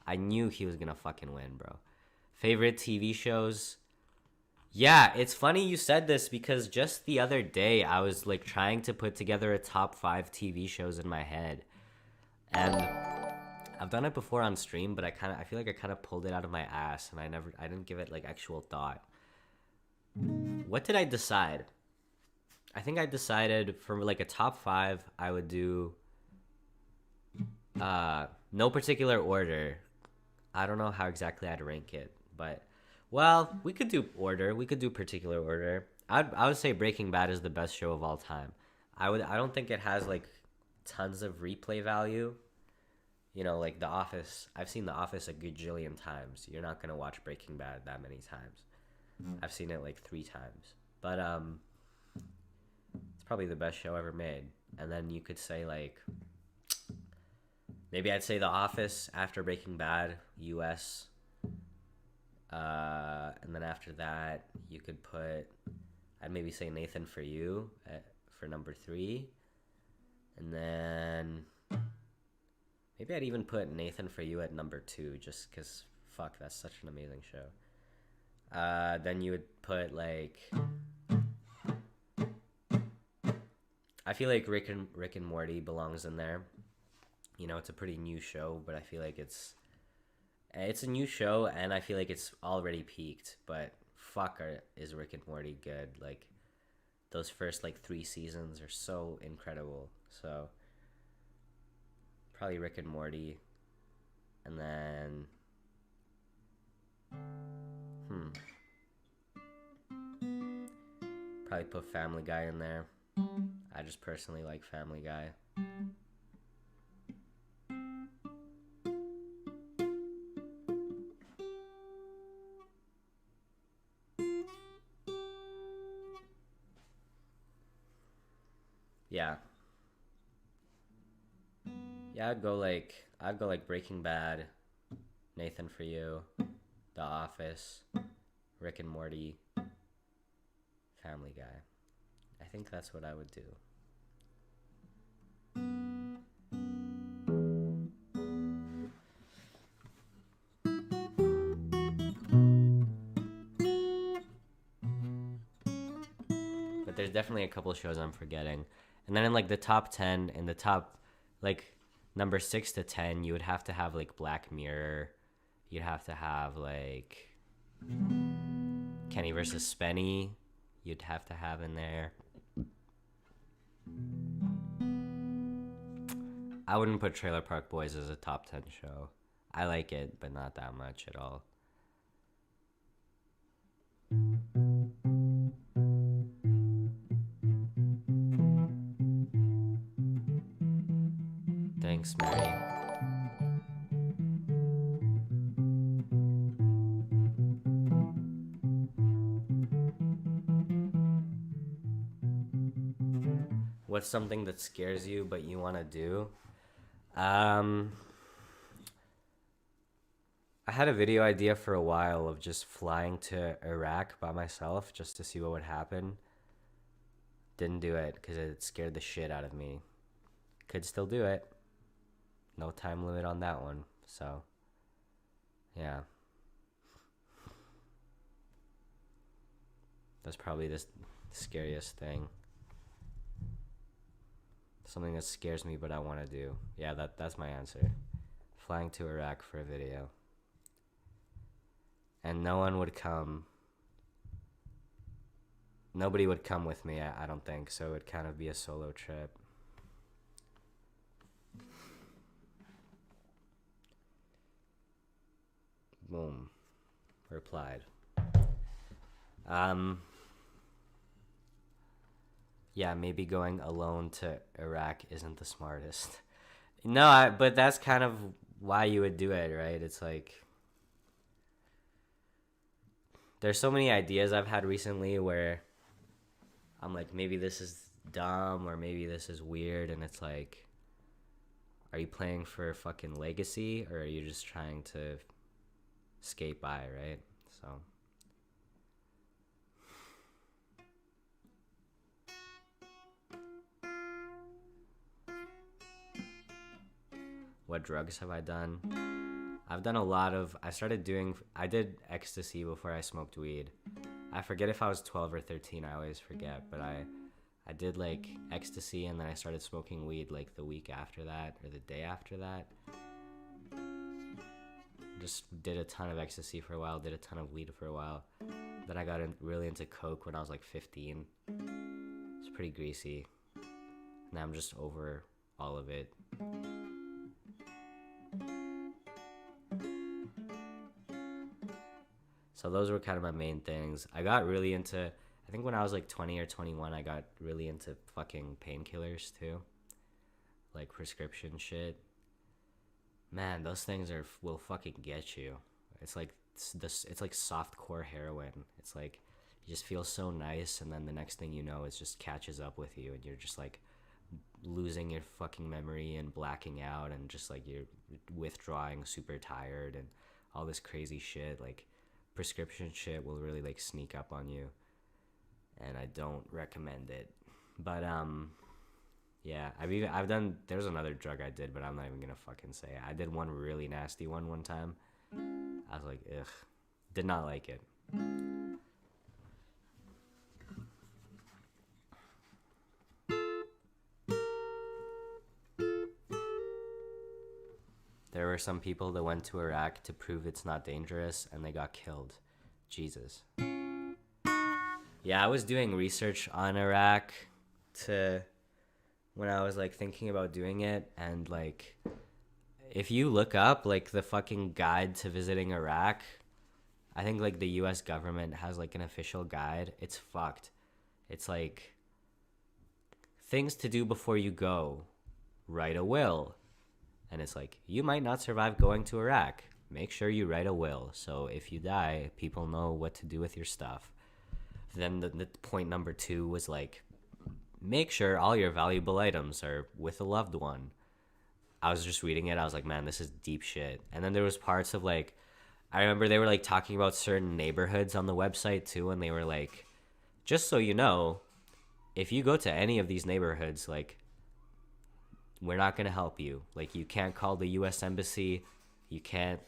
I knew he was gonna fucking win, bro. Favorite TV shows? Yeah, it's funny you said this because just the other day I was like trying to put together a top 5 TV shows in my head. And I've done it before on stream, but I feel like I kind of pulled it out of my ass and I didn't give it like actual thought. What did I decide? I think I decided for like a top 5 I would do no particular order. I don't know how exactly I'd rank it, but well, we could do order. We could do particular order. I would say Breaking Bad is the best show of all time. I don't think it has like tons of replay value. You know, like The Office. I've seen The Office a gajillion times. You're not gonna watch Breaking Bad that many times. I've seen it like 3 times. But it's probably the best show ever made. And then you could say like, maybe I'd say The Office after Breaking Bad, US. And then after that, you could put, I'd maybe say Nathan For You for number 3. And then maybe I'd even put Nathan For You at number 2, just because, fuck, that's such an amazing show. Then you would put like, I feel like Rick and Morty belongs in there. You know, it's a pretty new show, but I feel like it's a new show, and I feel like it's already peaked. But fuck, is Rick and Morty good? Like, those first like 3 seasons are so incredible. So probably Rick and Morty, and then probably put Family Guy in there. I just personally like Family Guy. Yeah. Yeah, I'd go like Breaking Bad, Nathan For You, The Office, Rick and Morty, Family Guy. I think that's what I would do. But there's definitely a couple shows I'm forgetting. And then in like the top 10, in the top like number 6 to 10, you would have to have like Black Mirror. You'd have to have like Kenny versus Spenny. You'd have to have in there. I wouldn't put Trailer Park Boys as a top 10 show. I like it, but not that much at all. Thanks, Mary. What's something that scares you but you want to do? I had a video idea for a while of just flying to Iraq by myself just to see what would happen. Didn't do it because it scared the shit out of me. Could still do it. No time limit on that one. So, yeah. That's probably the scariest thing. Something that scares me but I want to do. Yeah, that's my answer. Flying to Iraq for a video. And no one would come. Nobody would come with me, I don't think. So it would kind of be a solo trip. Boom. Replied. Yeah, maybe going alone to Iraq isn't the smartest. No, but that's kind of why you would do it, right? It's like, there's so many ideas I've had recently where I'm like, maybe this is dumb or maybe this is weird, and it's like, are you playing for fucking legacy or are you just trying to skate by, right? So what drugs have I done? I've done a lot of, I did ecstasy before I smoked weed. I forget if I was 12 or 13, I always forget, but I did like ecstasy, and then I started smoking weed like the week after that or the day after that. Just did a ton of ecstasy for a while, did a ton of weed for a while. Then I got really into coke when I was like 15. It's pretty greasy. Now I'm just over all of it. So those were kind of my main things. I got really into, I think when I was like 20 or 21, I got really into fucking painkillers too. like prescription shit, man, those things will fucking get you. It's like it's like softcore heroin. It's like you just feel so nice, and then the next thing you know, it just catches up with you, and you're just like losing your fucking memory and blacking out, and just like you're withdrawing, super tired, and all this crazy shit. Like prescription shit will really like sneak up on you, and I don't recommend it. But yeah, I've done. There's another drug I did, but I'm not even gonna fucking say it. I did one really nasty one time. I was like, ugh, did not like it. There were some people that went to Iraq to prove it's not dangerous, and they got killed. Jesus. Yeah, I was doing research on Iraq to when I was like thinking about doing it, and like if you look up like the fucking guide to visiting Iraq, I think like the US government has like an official guide. It's fucked. It's like things to do before you go. Write a will. And it's like, you might not survive going to Iraq. Make sure you write a will. So if you die, people know what to do with your stuff. Then the point number 2 was like, make sure all your valuable items are with a loved one. I was just reading it. I was like, man, this is deep shit. And then there was parts of like, I remember they were like talking about certain neighborhoods on the website too. And they were like, just so you know, if you go to any of these neighborhoods, like, we're not going to help you. Like, you can't call the U.S. Embassy. You can't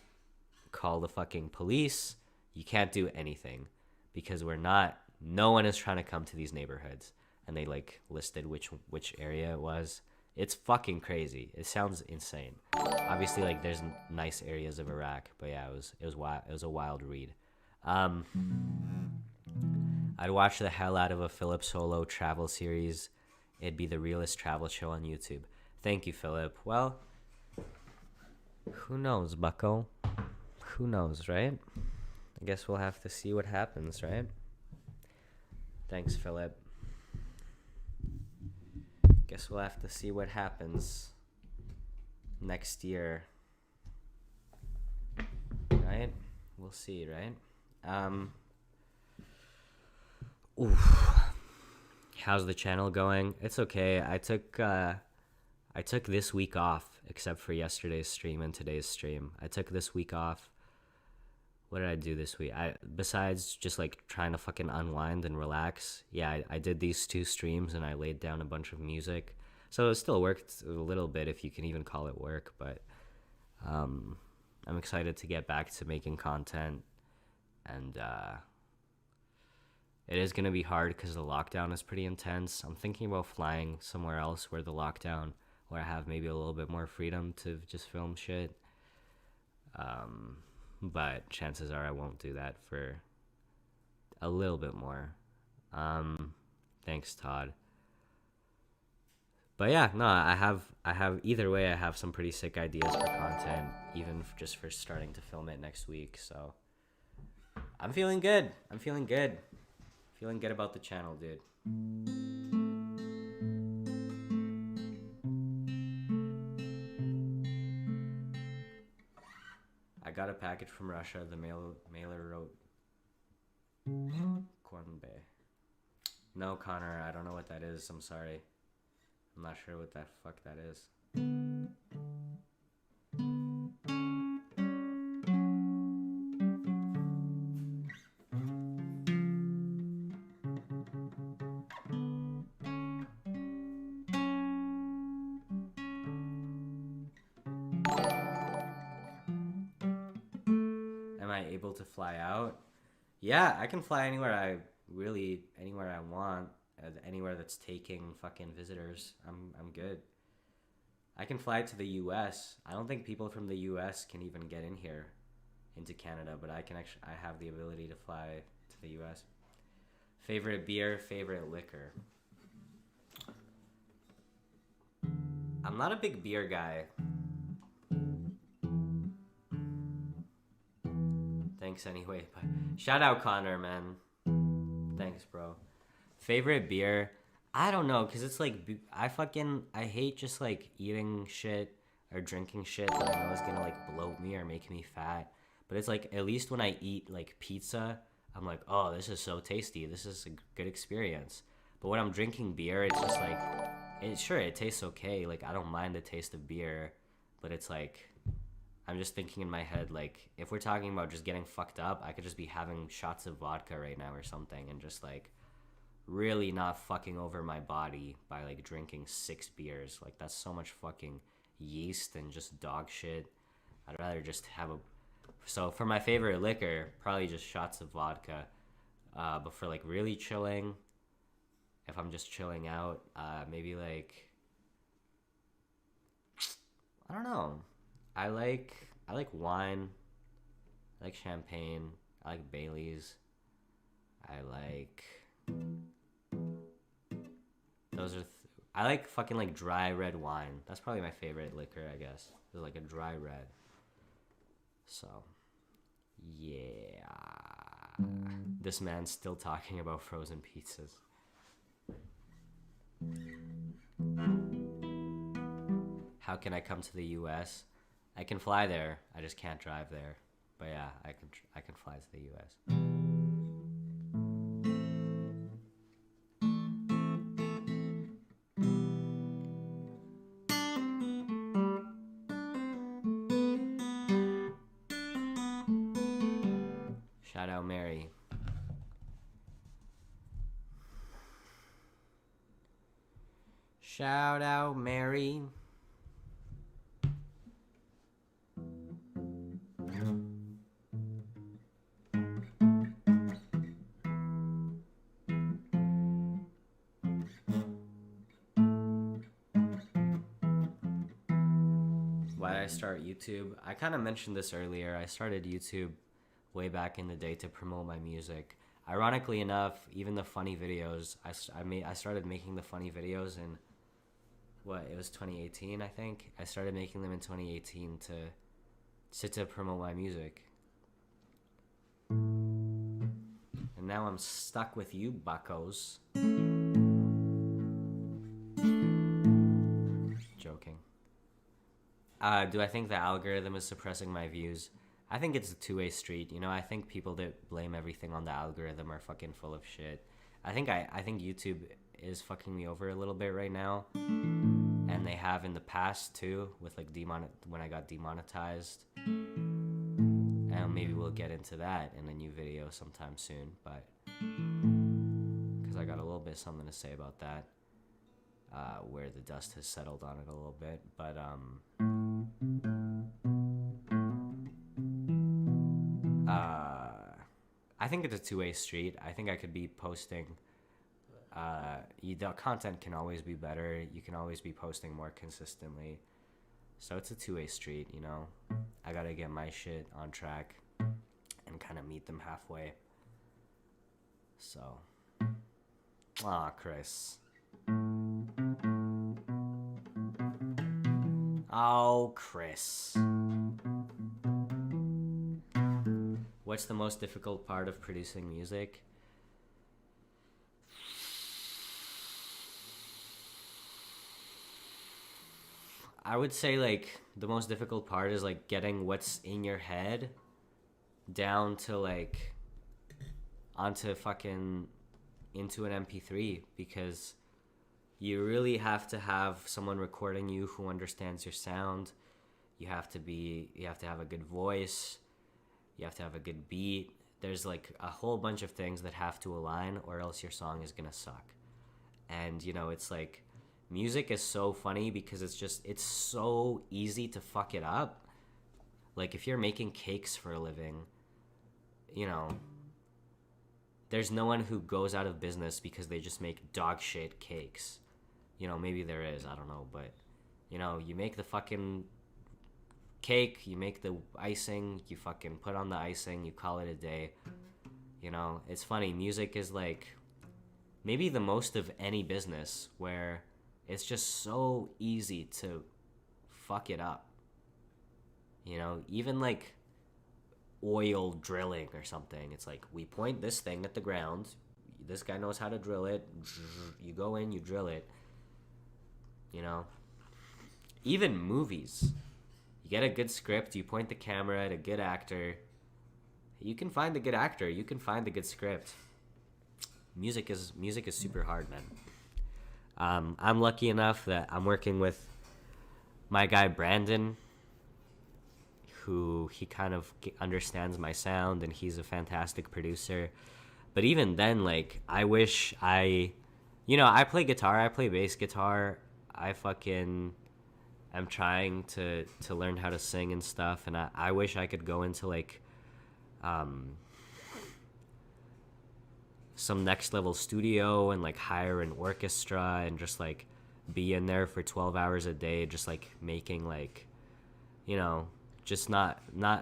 call the fucking police. You can't do anything because no one is trying to come to these neighborhoods. And they like listed which area it was. It's fucking crazy. It sounds insane. Obviously, like there's nice areas of Iraq, but yeah, it was a wild read. I'd watch the hell out of a Philip Solo travel series. It'd be the realest travel show on YouTube. Thank you, Philip. Well, who knows, bucko? Who knows, right? I guess we'll have to see what happens, right? Thanks, Philip. Guess we'll have to see what happens next year. Right? We'll see, right? Oof. How's the channel going? It's okay. I took this week off, except for yesterday's stream and today's stream. I took this week off. What did I do this week? Besides just like trying to fucking unwind and relax, yeah, I did these 2 streams and I laid down a bunch of music. So it still worked a little bit, if you can even call it work, but I'm excited to get back to making content. And it is going to be hard because the lockdown is pretty intense. I'm thinking about flying somewhere else where I have maybe a little bit more freedom to just film shit. But chances are I won't do that for a little bit more. Thanks, Todd. But yeah, no, I have either way, I have some pretty sick ideas for content, even just for starting to film it next week. So I'm feeling good. Feeling good about the channel, dude. I got a package from Russia. The mailer wrote Cornbay. No, Connor, I don't know what that is. I'm sorry. I'm not sure what that fuck that is. Am I able to fly out? Yeah, I can fly anywhere I want. Anywhere that's taking fucking visitors. I'm good. I can fly to the US. I don't think people from the US can even get in here into Canada, but I have the ability to fly to the US. Favorite beer, favorite liquor. I'm not a big beer guy. Thanks anyway. Shout out Connor, man. Thanks, bro. Favorite beer? I don't know, cause it's like I hate just like eating shit or drinking shit that I know is gonna like bloat me or make me fat. But it's like at least when I eat like pizza, I'm like, oh, this is so tasty. This is a good experience. But when I'm drinking beer, it's just like, it tastes okay. Like I don't mind the taste of beer, but it's like I'm just thinking in my head like if we're talking about just getting fucked up, I could just be having shots of vodka right now or something and just like really not fucking over my body by like drinking 6 beers. Like that's so much fucking yeast and just dog shit. I'd rather just have a. So for my favorite liquor, probably just shots of vodka. But for like really chilling, if I'm just chilling out, maybe like I don't know. I like wine. I like champagne. I like Baileys. I like those are. I like fucking like dry red wine. That's probably my favorite liquor, I guess. It's like a dry red. So, yeah. This man's still talking about frozen pizzas. How can I come to the U.S.? I can fly there. I just can't drive there. But yeah, I can fly to the U.S. Shout out Mary. Shout out Mary. Why did I start YouTube? I kind of mentioned this earlier. I started YouTube way back in the day to promote my music. Ironically enough, even the funny videos, I started making the funny videos in what, it was 2018, I think. I started making them in 2018 to promote my music. And now I'm stuck with you buckos. Joking. Do I think the algorithm is suppressing my views? I think it's a two-way street. You know, I think people that blame everything on the algorithm are fucking full of shit. I think YouTube is fucking me over a little bit right now, and they have in the past too, with like when I got demonetized. And maybe we'll get into that in a new video sometime soon, but because I got a little bit something to say about that, where the dust has settled on it a little bit, but I think it's a two-way street. I think I could be posting. The content can always be better. You can always be posting more consistently. So it's a two-way street, you know. I gotta get my shit on track and kind of meet them halfway. So, Chris. Oh, Chris. What's the most difficult part of producing music? I would say like the most difficult part is like getting what's in your head down to like onto fucking into an MP3, because you really have to have someone recording you who understands your sound. You have to have a good voice. You have to have a good beat. There's like a whole bunch of things that have to align, or else your song is gonna suck. And you know, it's like music is so funny because it's so easy to fuck it up. Like if you're making cakes for a living, you know, there's no one who goes out of business because they just make dog shit cakes. You know, maybe there is, I don't know, but you know, you make the fucking cake, you make the icing, you fucking put on the icing, you call it a day. You know, it's funny, music is like maybe the most of any business, where it's just so easy to fuck it up. You know, even like oil drilling or something, it's like we point this thing at the ground, this guy knows how to drill it. You go in, you drill it. You know? Even movies. You get a good script, you point the camera at a good actor. You can find the good actor, you can find the good script. Music is super hard, man. I'm lucky enough that I'm working with my guy Brandon, who he kind of understands my sound, and he's a fantastic producer. But even then, like, I wish I play guitar, I play bass guitar. I fucking am trying to learn how to sing and stuff, and I wish I could go into like some next level studio and like hire an orchestra and just like be in there for 12 hours a day, just like making like, you know, just not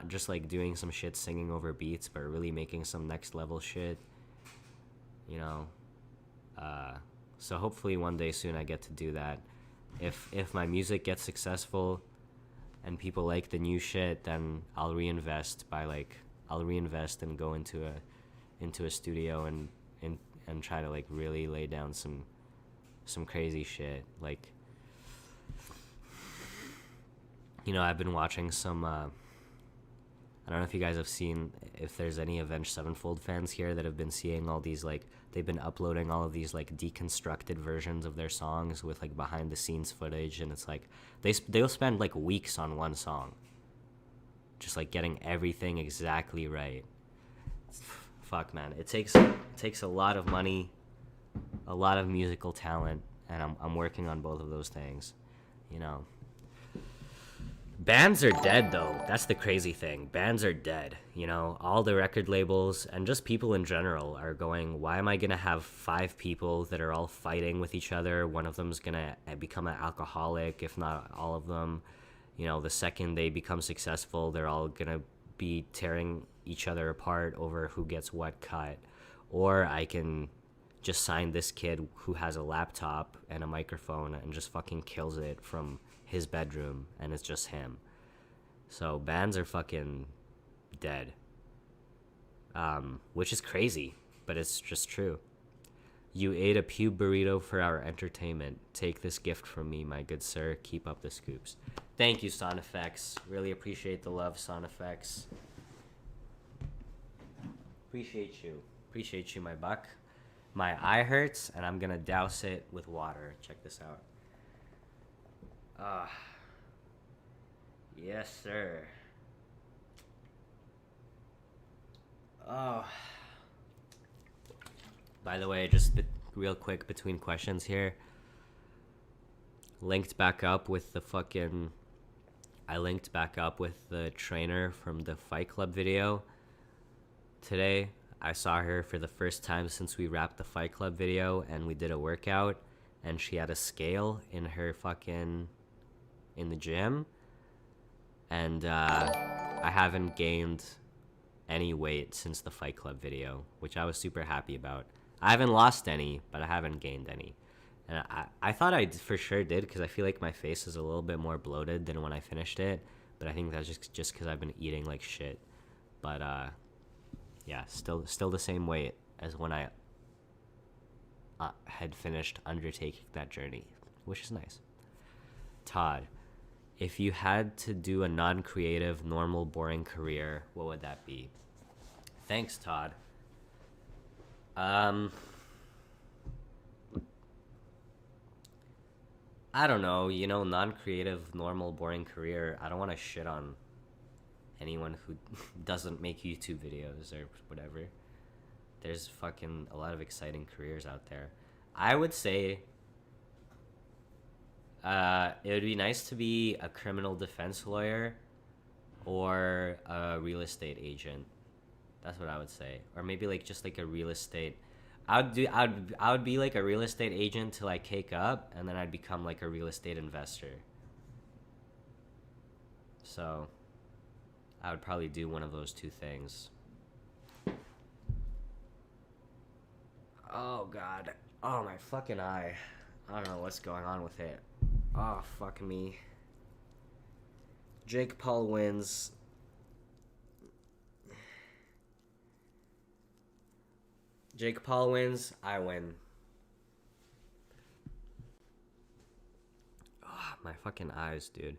just like doing some shit singing over beats, but really making some next level shit, you know. So hopefully one day soon I get to do that. If my music gets successful and people like the new shit, then I'll reinvest and go into a studio and try to like really lay down some crazy shit. Like, you know, I've been watching some I don't know if you guys have seen, if there's any Avenged Sevenfold fans here that have been seeing all these, like, they've been uploading all of these like deconstructed versions of their songs with like behind the scenes footage, and it's like they'll spend like weeks on one song just like getting everything exactly right. Fuck, man, it takes a lot of money, a lot of musical talent, and I'm working on both of those things, you know. Bands are dead, though. That's the crazy thing. Bands are dead. You know, all the record labels and just people in general are going, why am I going to have 5 people that are all fighting with each other? One of them's going to become an alcoholic, if not all of them. You know, the second they become successful, they're all going to be tearing each other apart over who gets what cut. Or I can just sign this kid who has a laptop and a microphone and just fucking kills it from his bedroom, and it's just him. So bands are fucking dead, which is crazy, but it's just true. You ate a pube burrito for our entertainment. Take this gift from me, my good sir. Keep up the scoops. Thank you, Son Effects. Really appreciate the love, Son Effects. Appreciate you, my buck. My eye hurts, and I'm gonna douse it with water. Check this out. Yes, sir. Oh. By the way, just real quick between questions here. Linked back up with the trainer from the Fight Club video. Today, I saw her for the first time since we wrapped the Fight Club video, and we did a workout, and she had a scale in her in the gym, and I haven't gained any weight since the Fight Club video, which I was super happy about. I haven't lost any, but I haven't gained any, and I thought I for sure did, because I feel like my face is a little bit more bloated than when I finished it, but I think that's just because I've been eating like shit. But yeah, still the same weight as when I had finished undertaking that journey, which is nice. Todd, if you had to do a non-creative, normal, boring career, what would that be? Thanks, Todd. I don't know, you know, non-creative, normal, boring career. I don't want to shit on anyone who doesn't make YouTube videos or whatever. There's fucking a lot of exciting careers out there. I would say it would be nice to be a criminal defense lawyer or a real estate agent. That's what I would say. Or maybe like just like a real estate. I would be like a real estate agent till I cake up, and then I'd become like a real estate investor. So I would probably do one of those two things. Oh god. Oh, my fucking eye. I don't know what's going on with it. Oh, fuck me. Jake Paul wins. Jake Paul wins, I win. Oh, my fucking eyes, dude.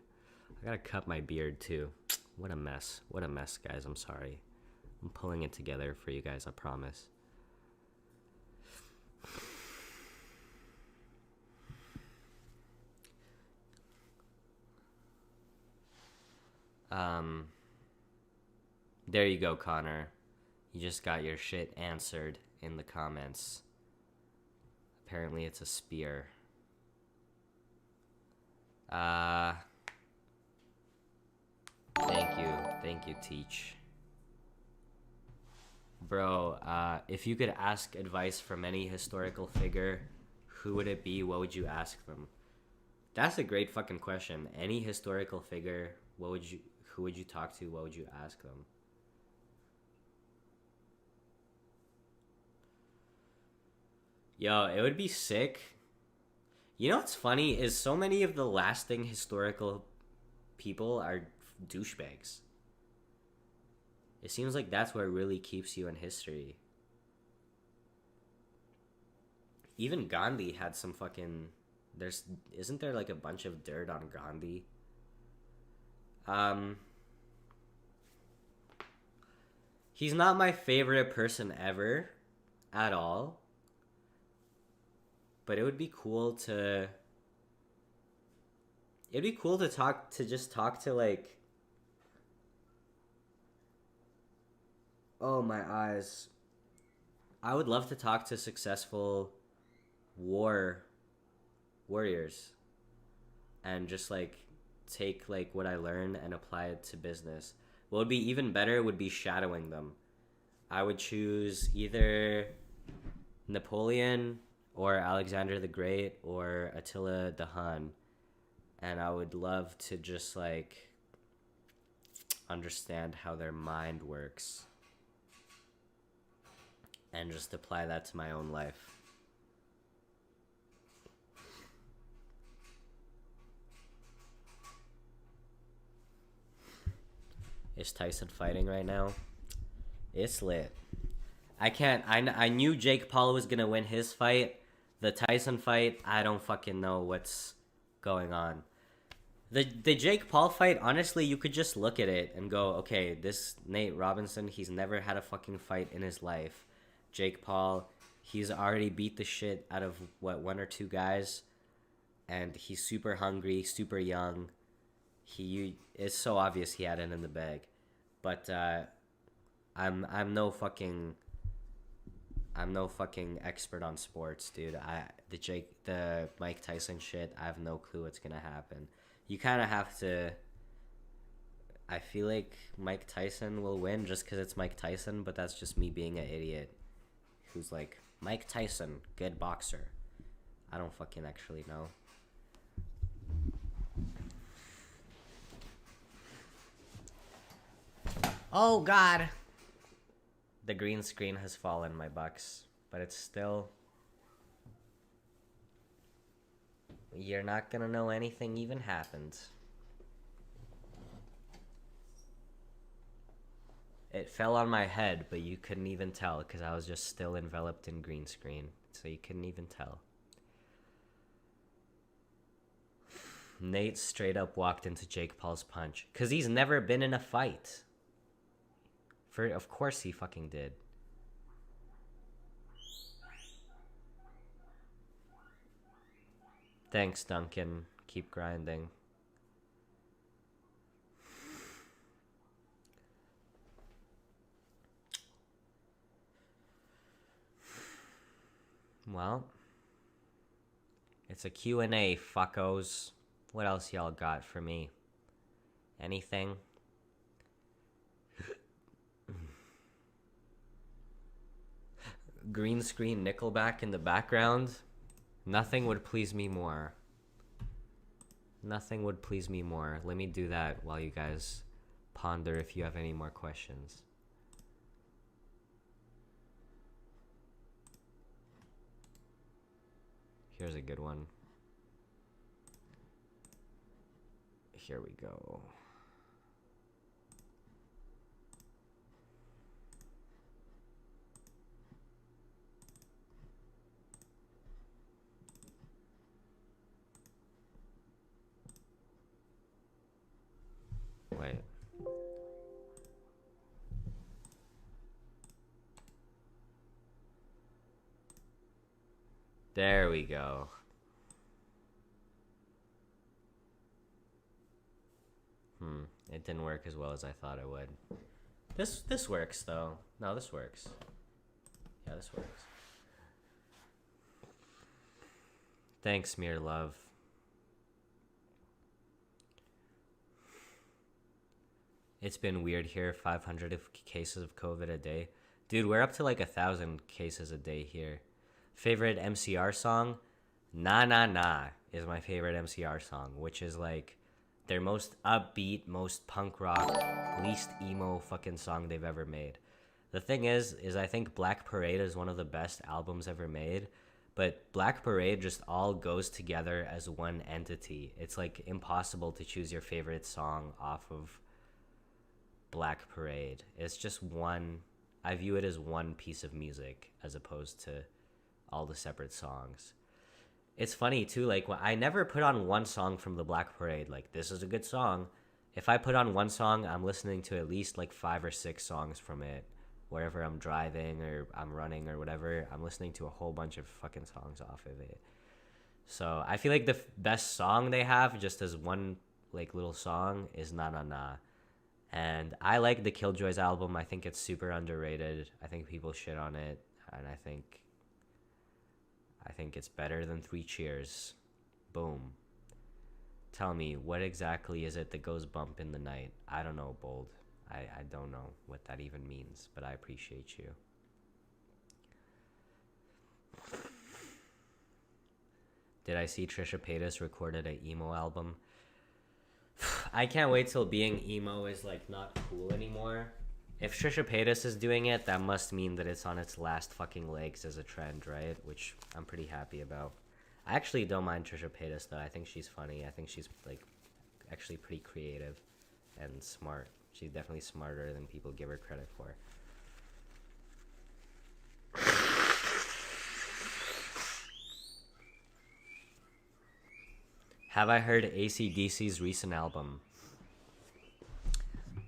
I gotta cut my beard too. What a mess. What a mess, guys. I'm sorry. I'm pulling it together for you guys, I promise. There you go, Connor. You just got your shit answered in the comments. Apparently it's a spear. Thank you, Teach. Bro, if you could ask advice from any historical figure, who would it be? What would you ask them? That's a great fucking question. Any historical figure, who would you talk to? What would you ask them? Yo, it would be sick. You know what's funny is so many of the lasting historical people are douchebags. It seems like that's what really keeps you in history. Even Gandhi had some fucking... Isn't there like a bunch of dirt on Gandhi? He's not my favorite person ever at all. But it would be cool to... It'd be cool to talk to like... Oh, my eyes. I would love to talk to successful warriors. And just like take like what I learned and apply it to business. What would be even better would be shadowing them. I would choose either Napoleon or Alexander the Great or Attila the Hun, and I would love to just like understand how their mind works and just apply that to my own life. Is Tyson fighting right now? It's lit. I knew Jake Paul was gonna win his fight. The Tyson fight, I don't fucking know what's going on. The Jake Paul fight, honestly, you could just look at it and go, okay, this Nate Robinson, he's never had a fucking fight in his life. Jake Paul, he's already beat the shit out of, what, one or two guys? And he's super hungry, super young. It's so obvious he had it in the bag. But I'm no fucking expert on sports, dude. The Mike Tyson shit, I have no clue what's gonna happen. You kind of have to... I feel like Mike Tyson will win just because it's Mike Tyson, but that's just me being an idiot who's like, Mike Tyson, good boxer. I don't fucking actually know. Oh, God. The green screen has fallen, my bucks. But it's still... You're not gonna know anything even happened. It fell on my head, but you couldn't even tell because I was just still enveloped in green screen. So you couldn't even tell. Nate straight up walked into Jake Paul's punch. Because he's never been in a fight. Of course he fucking did. Thanks, Duncan. Keep grinding. Well, it's a Q&A, fuckos. What else y'all got for me? Anything? Green screen Nickelback in the background. Nothing would please me more. Nothing would please me more. Let me do that while you guys ponder if you have any more questions. Here's a good one. Here we go. There we go. It didn't work as well as I thought it would. This works though. No, this works. Yeah, this works. Thanks, Mere Love. It's been weird here. 500 cases of COVID a day. Dude, we're up to like 1,000 cases a day here. Favorite MCR song? Nah Nah Nah is my favorite MCR song, which is like their most upbeat, most punk rock, least emo fucking song they've ever made. The thing is I think Black Parade is one of the best albums ever made, but Black Parade just all goes together as one entity. It's like impossible to choose your favorite song off of Black Parade. It's just one. I view it as one piece of music as opposed to all the separate songs. It's funny too, like when I never put on one song from the Black Parade, like this is a good song. If I put on one song, I'm listening to at least like 5 or 6 songs from it. Wherever I'm driving or I'm running or whatever, I'm listening to a whole bunch of fucking songs off of it. So I feel like the best song they have, just as one like little song, is Na Na Na. And I like the Killjoys album. I think it's super underrated. I think people shit on it, and I think it's better than 3 Cheers. Boom. Tell me, what exactly is it that goes bump in the night? I don't know, Bold. I don't know what that even means, but I appreciate you. Did I see Trisha Paytas recorded an emo album? I can't wait till being emo is like not cool anymore. If Trisha Paytas is doing it, that must mean that it's on its last fucking legs as a trend, right? Which I'm pretty happy about. I actually don't mind Trisha Paytas though. I think she's funny. I think she's like actually pretty creative and smart. She's definitely smarter than people give her credit for. Have I heard AC/DC's recent album?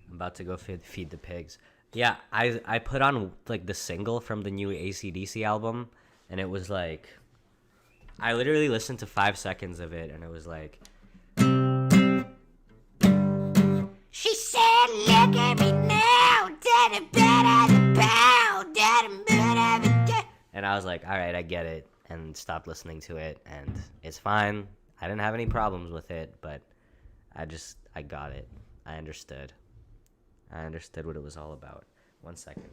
I'm about to go feed the pigs. Yeah, I put on like the single from the new AC/DC album, and it was like, I literally listened to 5 seconds of it, and it was like, she said, look at me now, and I was like, all right, I get it, and stopped listening to it, and it's fine. I didn't have any problems with it, but I got it. I understood what it was all about. 1 second.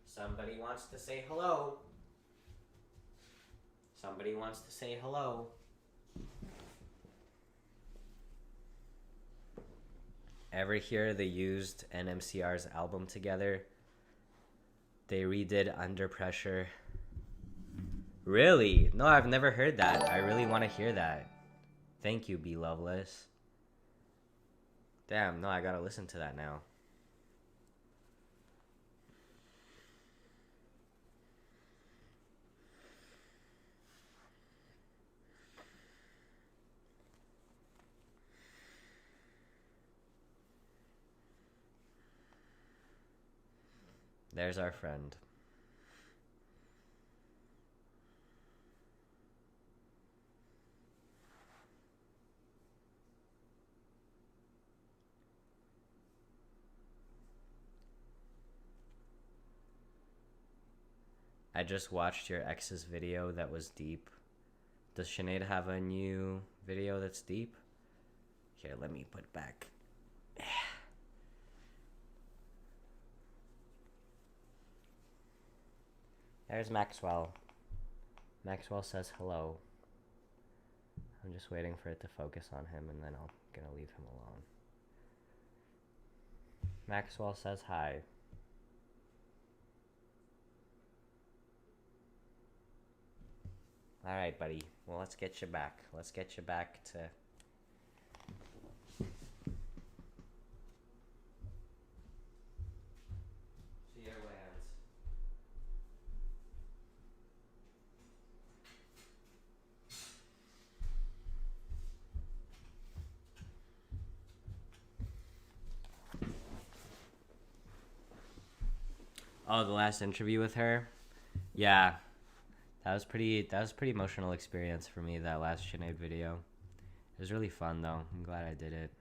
Somebody wants to say hello. Somebody wants to say hello. Ever hear they used NMCR's album together? They redid Under Pressure. Really? No, I've never heard that. I really want to hear that. Thank you, B. Loveless. Damn, no, I gotta listen to that now. There's our friend. I just watched your ex's video that was deep. Does Sinead have a new video that's deep? Here, let me put back. There's Maxwell. Maxwell says hello. I'm just waiting for it to focus on him, and then I'm gonna leave him alone. Maxwell says hi. Alright, buddy. Well, let's get you back. Let's get you back to... Oh, the last interview with her. Yeah, that was pretty. That was a pretty emotional experience for me. That last Sinead video. It was really fun though. I'm glad I did it.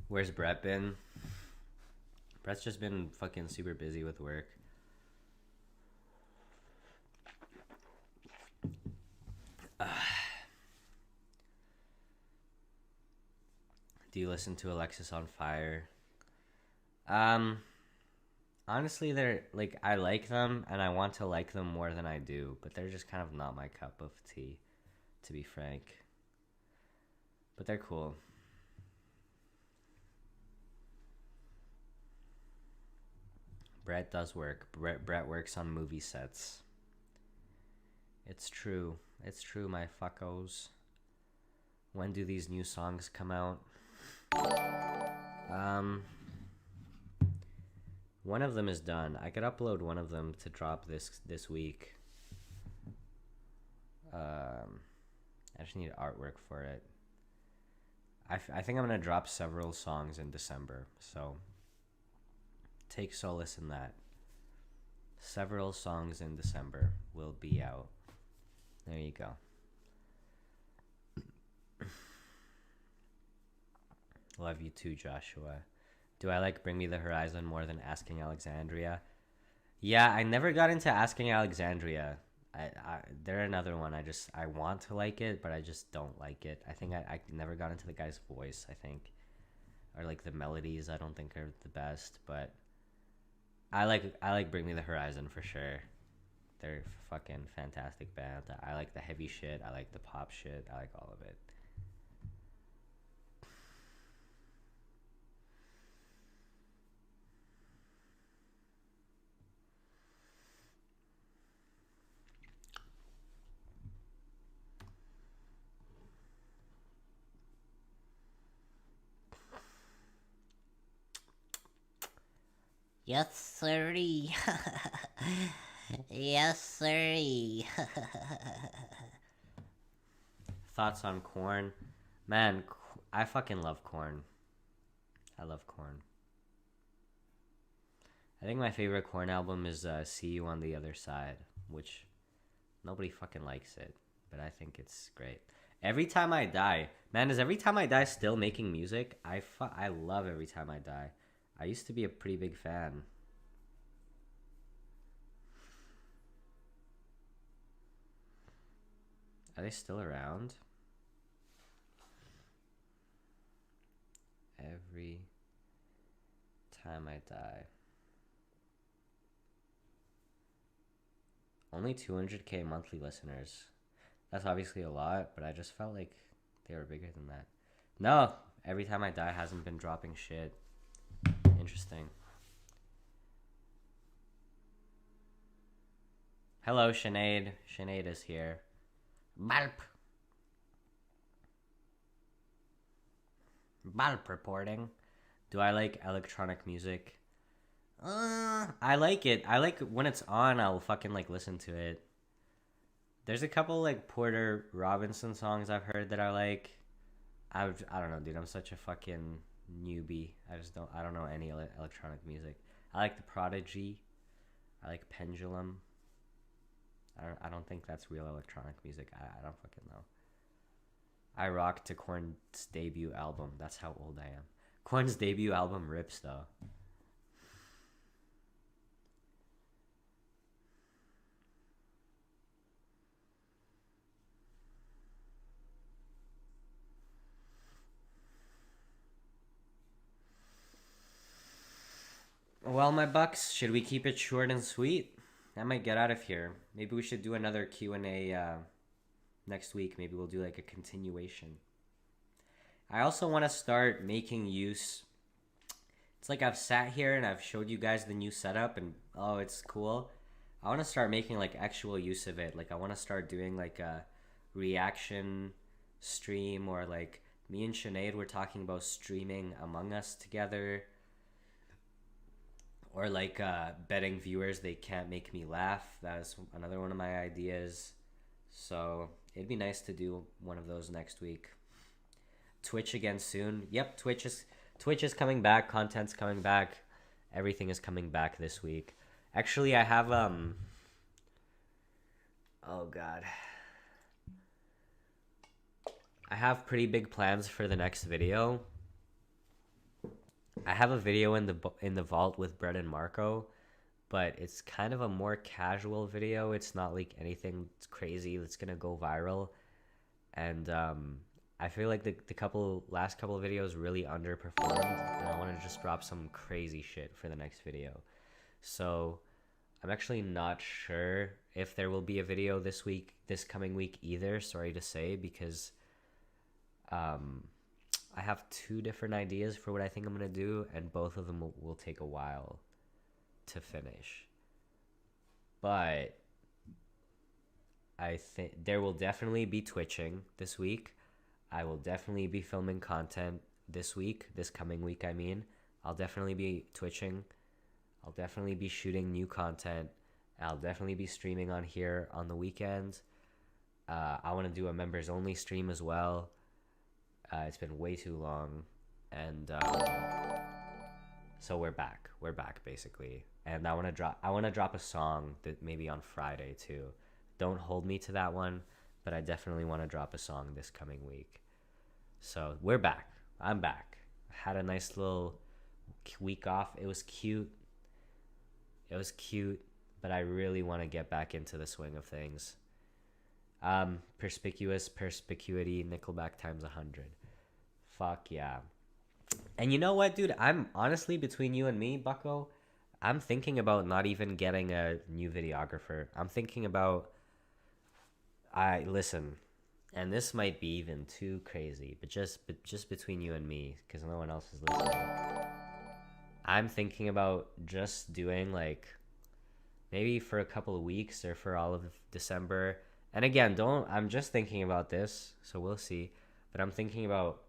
Where's Brett been? Brett's just been fucking super busy with work. Do you listen to Alexis on Fire? Um, Honestly, they're like I like them and I want to like them more than I do, but they're just kind of not my cup of tea, to be frank. But they're cool. Brett does work. Brett works on movie sets. It's true. It's true, my fuckos. When do these new songs come out? Um, one of them is done. I could upload one of them to drop this week. I just need artwork for it. I think I'm gonna drop several songs in December, so take solace in that. Several songs in December will be out. There you go. Love you too, Joshua. Do I like Bring Me the Horizon more than Asking Alexandria? Yeah, I never got into Asking Alexandria. They're another one. I want to like it, but I just don't like it. I think I never got into the guy's voice. I think, or like the melodies. I don't think are the best, but I like Bring Me the Horizon for sure. They're fucking fantastic band. I like the heavy shit. I like the pop shit. I like all of it. Yes, sirree. Yes, sirree. Thoughts on Corn? Man, I fucking love Corn. I love Corn. I think my favorite Corn album is "See You on the Other Side," which nobody fucking likes it, but I think it's great. Every Time I Die, man, is Every Time I Die still making music? I love Every Time I Die. I used to be a pretty big fan. Are they still around? Every Time I Die. Only 200K monthly listeners. That's obviously a lot, but I just felt like they were bigger than that. No, Every Time I Die hasn't been dropping shit. Interesting. Hello, Sinead. Sinead is here. Balp. Balp reporting. Do I like electronic music? I like it. I like when it's on, I'll fucking like listen to it. There's a couple like Porter Robinson songs I've heard that I like. I don't know, dude. I'm such a fucking newbie. I don't know any electronic music. I like The Prodigy. I like Pendulum. I don't think that's real electronic music. I don't fucking know. I rock to Korn's debut album. That's how old I am. Korn's debut album rips though. Well, my bucks, should we keep it short and sweet? I might get out of here. Maybe we should do another Q&A next week. Maybe we'll do like a continuation. I also want to start making use. It's like I've sat here and I've showed you guys the new setup and oh, it's cool. I want to start making like actual use of it. Like I want to start doing like reaction stream, or like me and Sinead were talking about streaming Among Us together, or like betting viewers they can't make me laugh. That's another one of my ideas. So it'd be nice to do one of those next week. Twitch again soon. Yep, Twitch is coming back. Content's coming back. Everything is coming back this week. Actually, I have oh god. I have pretty big plans for the next video. I have a video in the vault with Brett and Marco, but it's kind of a more casual video. It's not like anything crazy that's gonna go viral, and I feel like the last couple of videos really underperformed, and I want to just drop some crazy shit for the next video. So I'm actually not sure if there will be a video this coming week either. Sorry to say, because I have two different ideas for what I think I'm gonna do, and both of them will take a while to finish. But I think there will definitely be twitching this week. I will definitely be filming content this coming week, I mean. I'll definitely be twitching. I'll definitely be shooting new content. I'll definitely be streaming on here on the weekend. I want to do a members only stream as well. It's been way too long, and so we're back basically. And I want to drop a song that maybe on Friday too. Don't hold me to that one, but I definitely want to drop a song this coming week. So we're back. I'm back. Had a nice little week off. It was cute, but I really want to get back into the swing of things. Perspicuity, Nickelback times 100. Fuck yeah. And you know what, dude? I'm honestly, between you and me, Bucko, I'm thinking about not even getting a new videographer. I'm thinking about, listen, and this might be even too crazy, but just between you and me, because no one else is listening. I'm thinking about just doing like maybe for a couple of weeks or for all of December. And again, I'm just thinking about this, so we'll see. But I'm thinking about,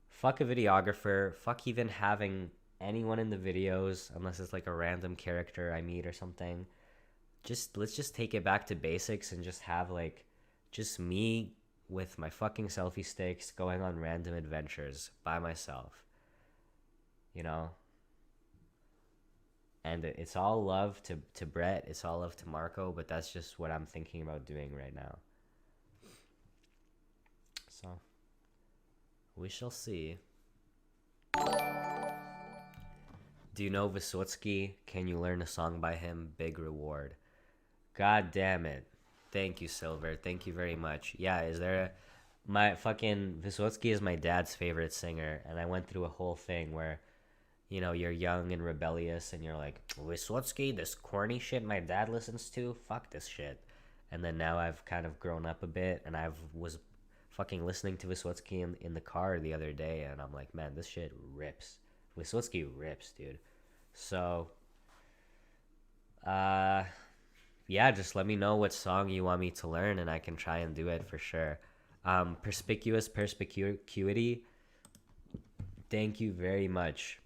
fuck a videographer, fuck even having anyone in the videos, unless it's like a random character I meet or something. Let's just take it back to basics and just have like, just me with my fucking selfie sticks going on random adventures by myself. You know? And it's all love to Brett, it's all love to Marco, but that's just what I'm thinking about doing right now. So, we shall see. Do you know Vysotsky? Can you learn a song by him? Big reward. God damn it. Thank you, Silver. Thank you very much. Yeah, my fucking Vysotsky is my dad's favorite singer, and I went through a whole thing where, you know, you're young and rebellious, and you're like, Vysotsky, this corny shit my dad listens to? Fuck this shit. And then now I've kind of grown up a bit, and was fucking listening to Vysotsky in the car the other day, and I'm like, man, this shit rips. Vysotsky rips, dude. So, yeah, just let me know what song you want me to learn, and I can try and do it for sure. Perspicuity. Thank you very much.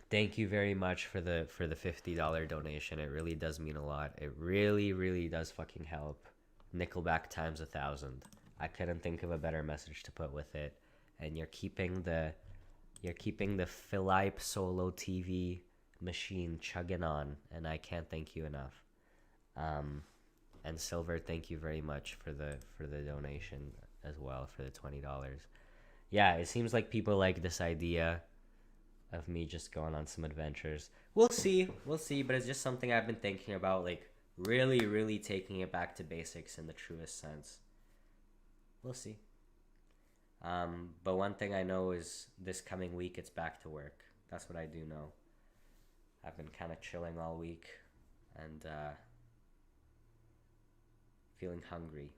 Thank you very much for the $50 donation. It really does mean a lot. It really, really does fucking help. Nickelback times 1,000. I couldn't think of a better message to put with it. And you're keeping the Philippe Solo TV machine chugging on, and I can't thank you enough. And Silver, thank you very much for the donation as well, for the $20. Yeah, it seems like people like this idea of me just going on some adventures. We'll see, but it's just something I've been thinking about, like really, really taking it back to basics in the truest sense. We'll see. But one thing I know is this coming week it's back to work. That's what I do know. I've been kind of chilling all week and feeling hungry.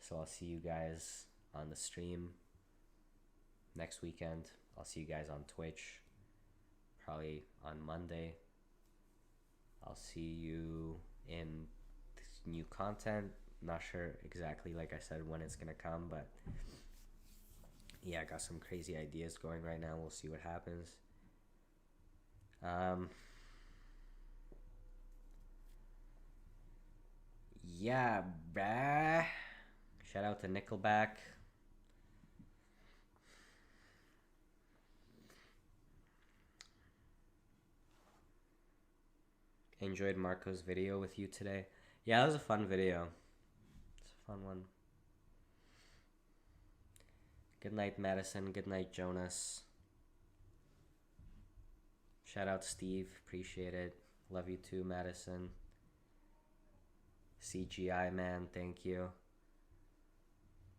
So I'll see you guys on the stream next weekend. I'll see you guys on Twitch probably on Monday. I'll see you in new content. Not sure exactly, like I said, when it's gonna come, but yeah, I got some crazy ideas going right now. We'll see what happens. Yeah, bruh. Shout out to Nickelback. Enjoyed Marco's video with you today. Yeah, that was a fun video. It's a fun one. Good night, Madison. Good night, Jonas. Shout out Steve. Appreciate it. Love you too, Madison. CGI man, thank you.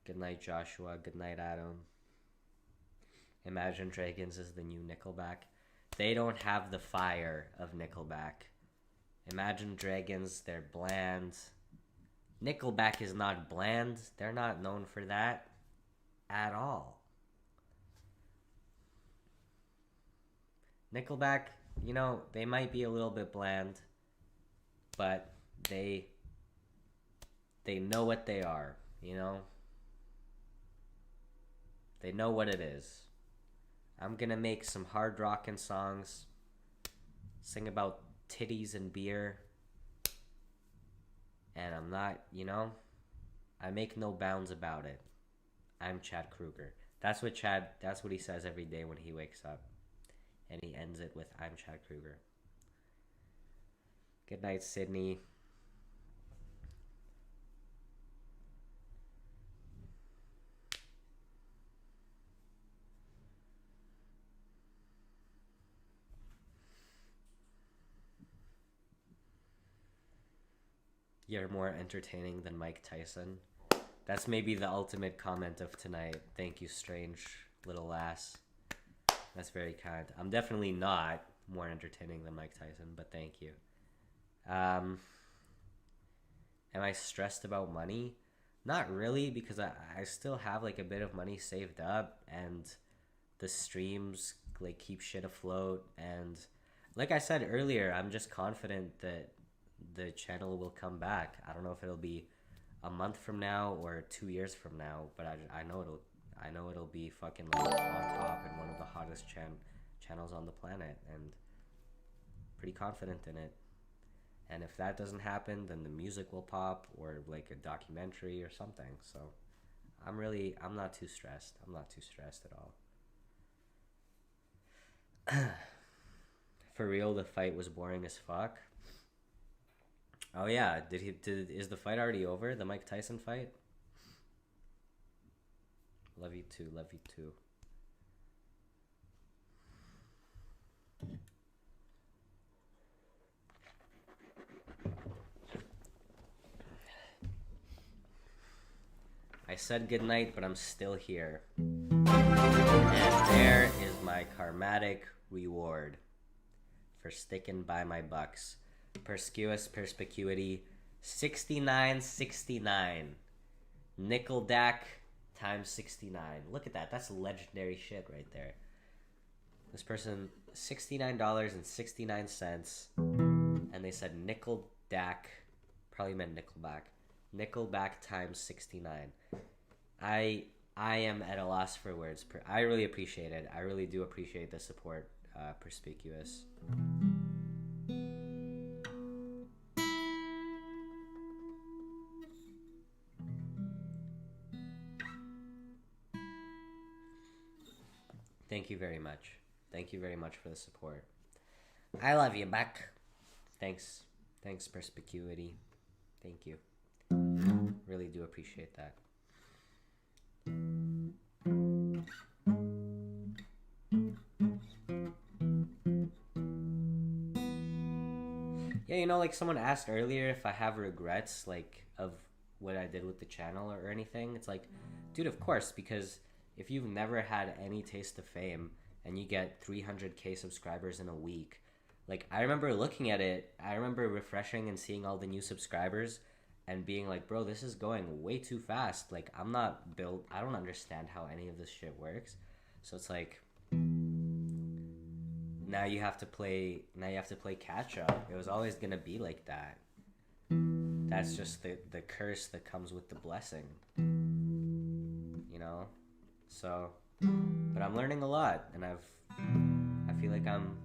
Good night, Joshua. Good night, Adam. Imagine Dragons is the new Nickelback. They don't have the fire of Nickelback. Imagine Dragons, they're bland. Nickelback is not bland. They're not known for that at all. Nickelback, you know, they might be a little bit bland, but they know what they are, you know? They know what it is. I'm gonna make some hard rockin' songs, sing about titties and beer, and I'm not, you know, I make no bounds about it. I'm Chad Kruger. That's what he says every day when he wakes up. And he ends it with, I'm Chad Kruger. Good night, Sydney. You're more entertaining than Mike Tyson. That's maybe the ultimate comment of tonight. Thank you, strange little lass. That's very kind. I'm definitely not more entertaining than Mike Tyson, but thank you. Am I stressed about money? Not really, because I still have like a bit of money saved up, and the streams like keep shit afloat, and like I said earlier, I'm just confident that the channel will come back. I don't know if it'll be a month from now or 2 years from now, but I know it'll be fucking like on top and one of the hottest channels on the planet, and pretty confident in it. And if that doesn't happen, then the music will pop, or like a documentary or something. So I'm not too stressed. I'm not too stressed at all. For real, the fight was boring as fuck. Oh yeah, is the fight already over? The Mike Tyson fight? Love you too, love you too. I said goodnight, but I'm still here. And there is my karmatic reward for sticking by my bucks. Perscuous perspicuity 6969. Nickelback times 69. Look at that. That's legendary shit right there. This person, $69.69, and they said Nickelback, probably meant Nickelback. Nickelback times 69. I am at a loss for words. I really appreciate it. I really do appreciate the support, Perspicuous. Thank you very much. Thank you very much for the support. I love you back. Thanks. Thanks, Perspicuity. Thank you. Really do appreciate that. Yeah, you know, like someone asked earlier if I have regrets, like, of what I did with the channel or anything. It's like, dude, of course, because if you've never had any taste of fame and you get 300k subscribers in a week, like, I remember looking at it, I remember refreshing and seeing all the new subscribers and being like, bro, this is going way too fast. Like, I'm not built, I don't understand how any of this shit works. So it's like, now you have to play catch up. It was always gonna be like that. that's just the curse that comes with the blessing. You know? So, but I'm learning a lot, and I feel like I'm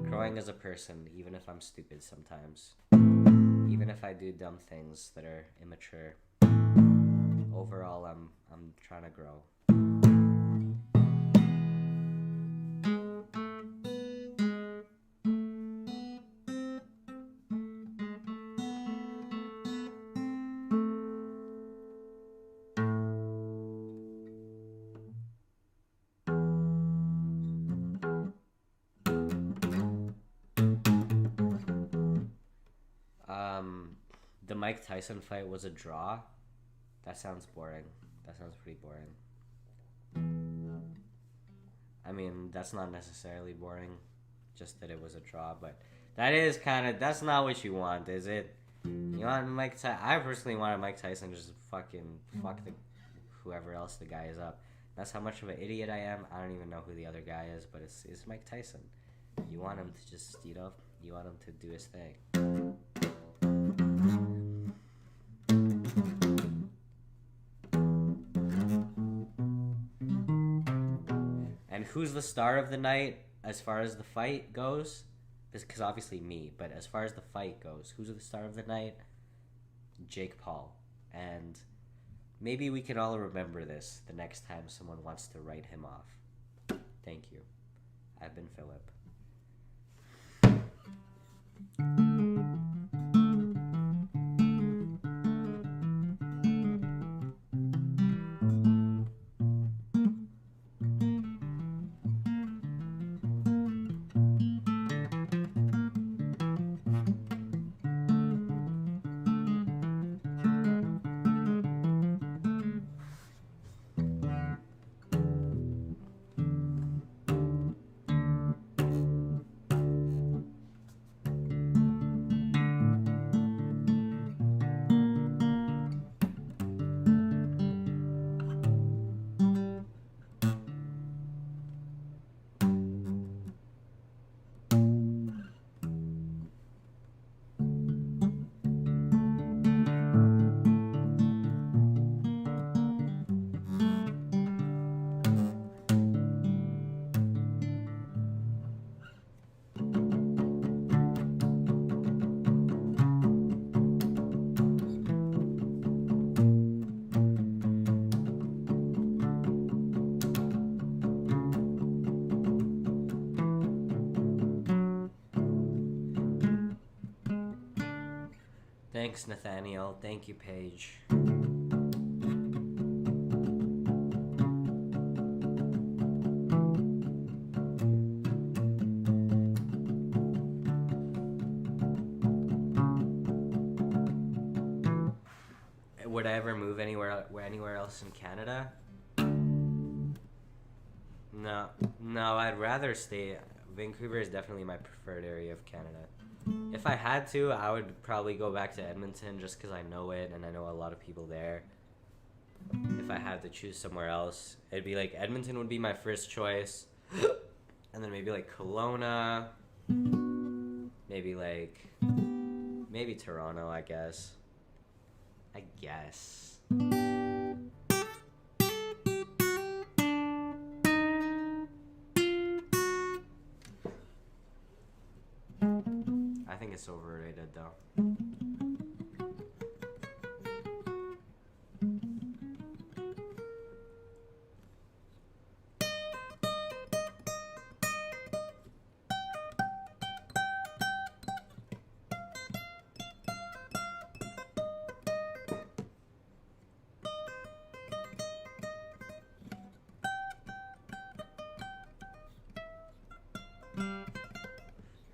growing as a person, even if I'm stupid sometimes. Even if I do dumb things that are immature. Overall, I'm trying to grow. The Mike Tyson fight was a draw. That sounds boring. That sounds pretty boring. I mean, that's not necessarily boring, just that it was a draw, but that is kind of, that's not what you want, is it? You want Mike Tyson? I personally wanted Mike Tyson to just fucking fuck whoever else the guy is up. That's how much of an idiot I am. I don't even know who the other guy is, but it's Mike Tyson. You want him to just, you want him to do his thing. And who's the star of the night as far as the fight goes? Because obviously me, but as far as the fight goes, who's the star of the night? Jake Paul. And maybe we can all remember this the next time someone wants to write him off. Thank you. I've been Philip. Thanks, Nathaniel. Thank you, Paige. Would I ever move anywhere else in Canada? No, I'd rather stay. Vancouver is definitely my preferred area of Canada. If I had to, I would probably go back to Edmonton just because I know it and I know a lot of people there. If I had to choose somewhere else, it'd be like Edmonton would be my first choice, and then maybe like Kelowna, maybe Toronto, I guess. I think it's overrated though.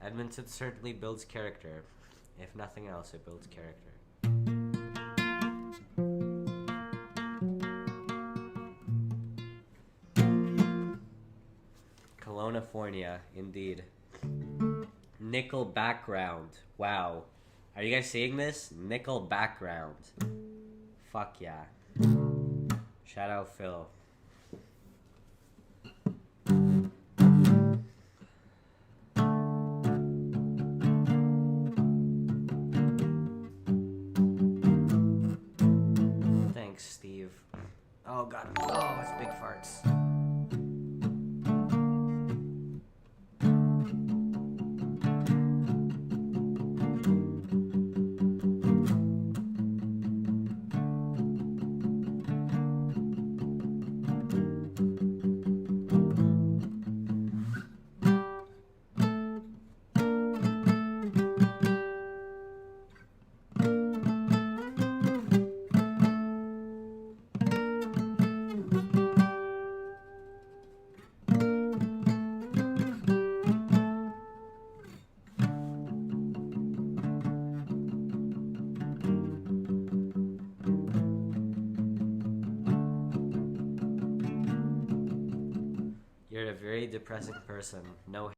Edmonton certainly builds character. If nothing else, it builds character. Kelowna, indeed. Nickel background. Wow. Are you guys seeing this? Nickel background. Fuck yeah. Shout out Phil. Oh god. Oh, it's big farts. You're a very depressing person. No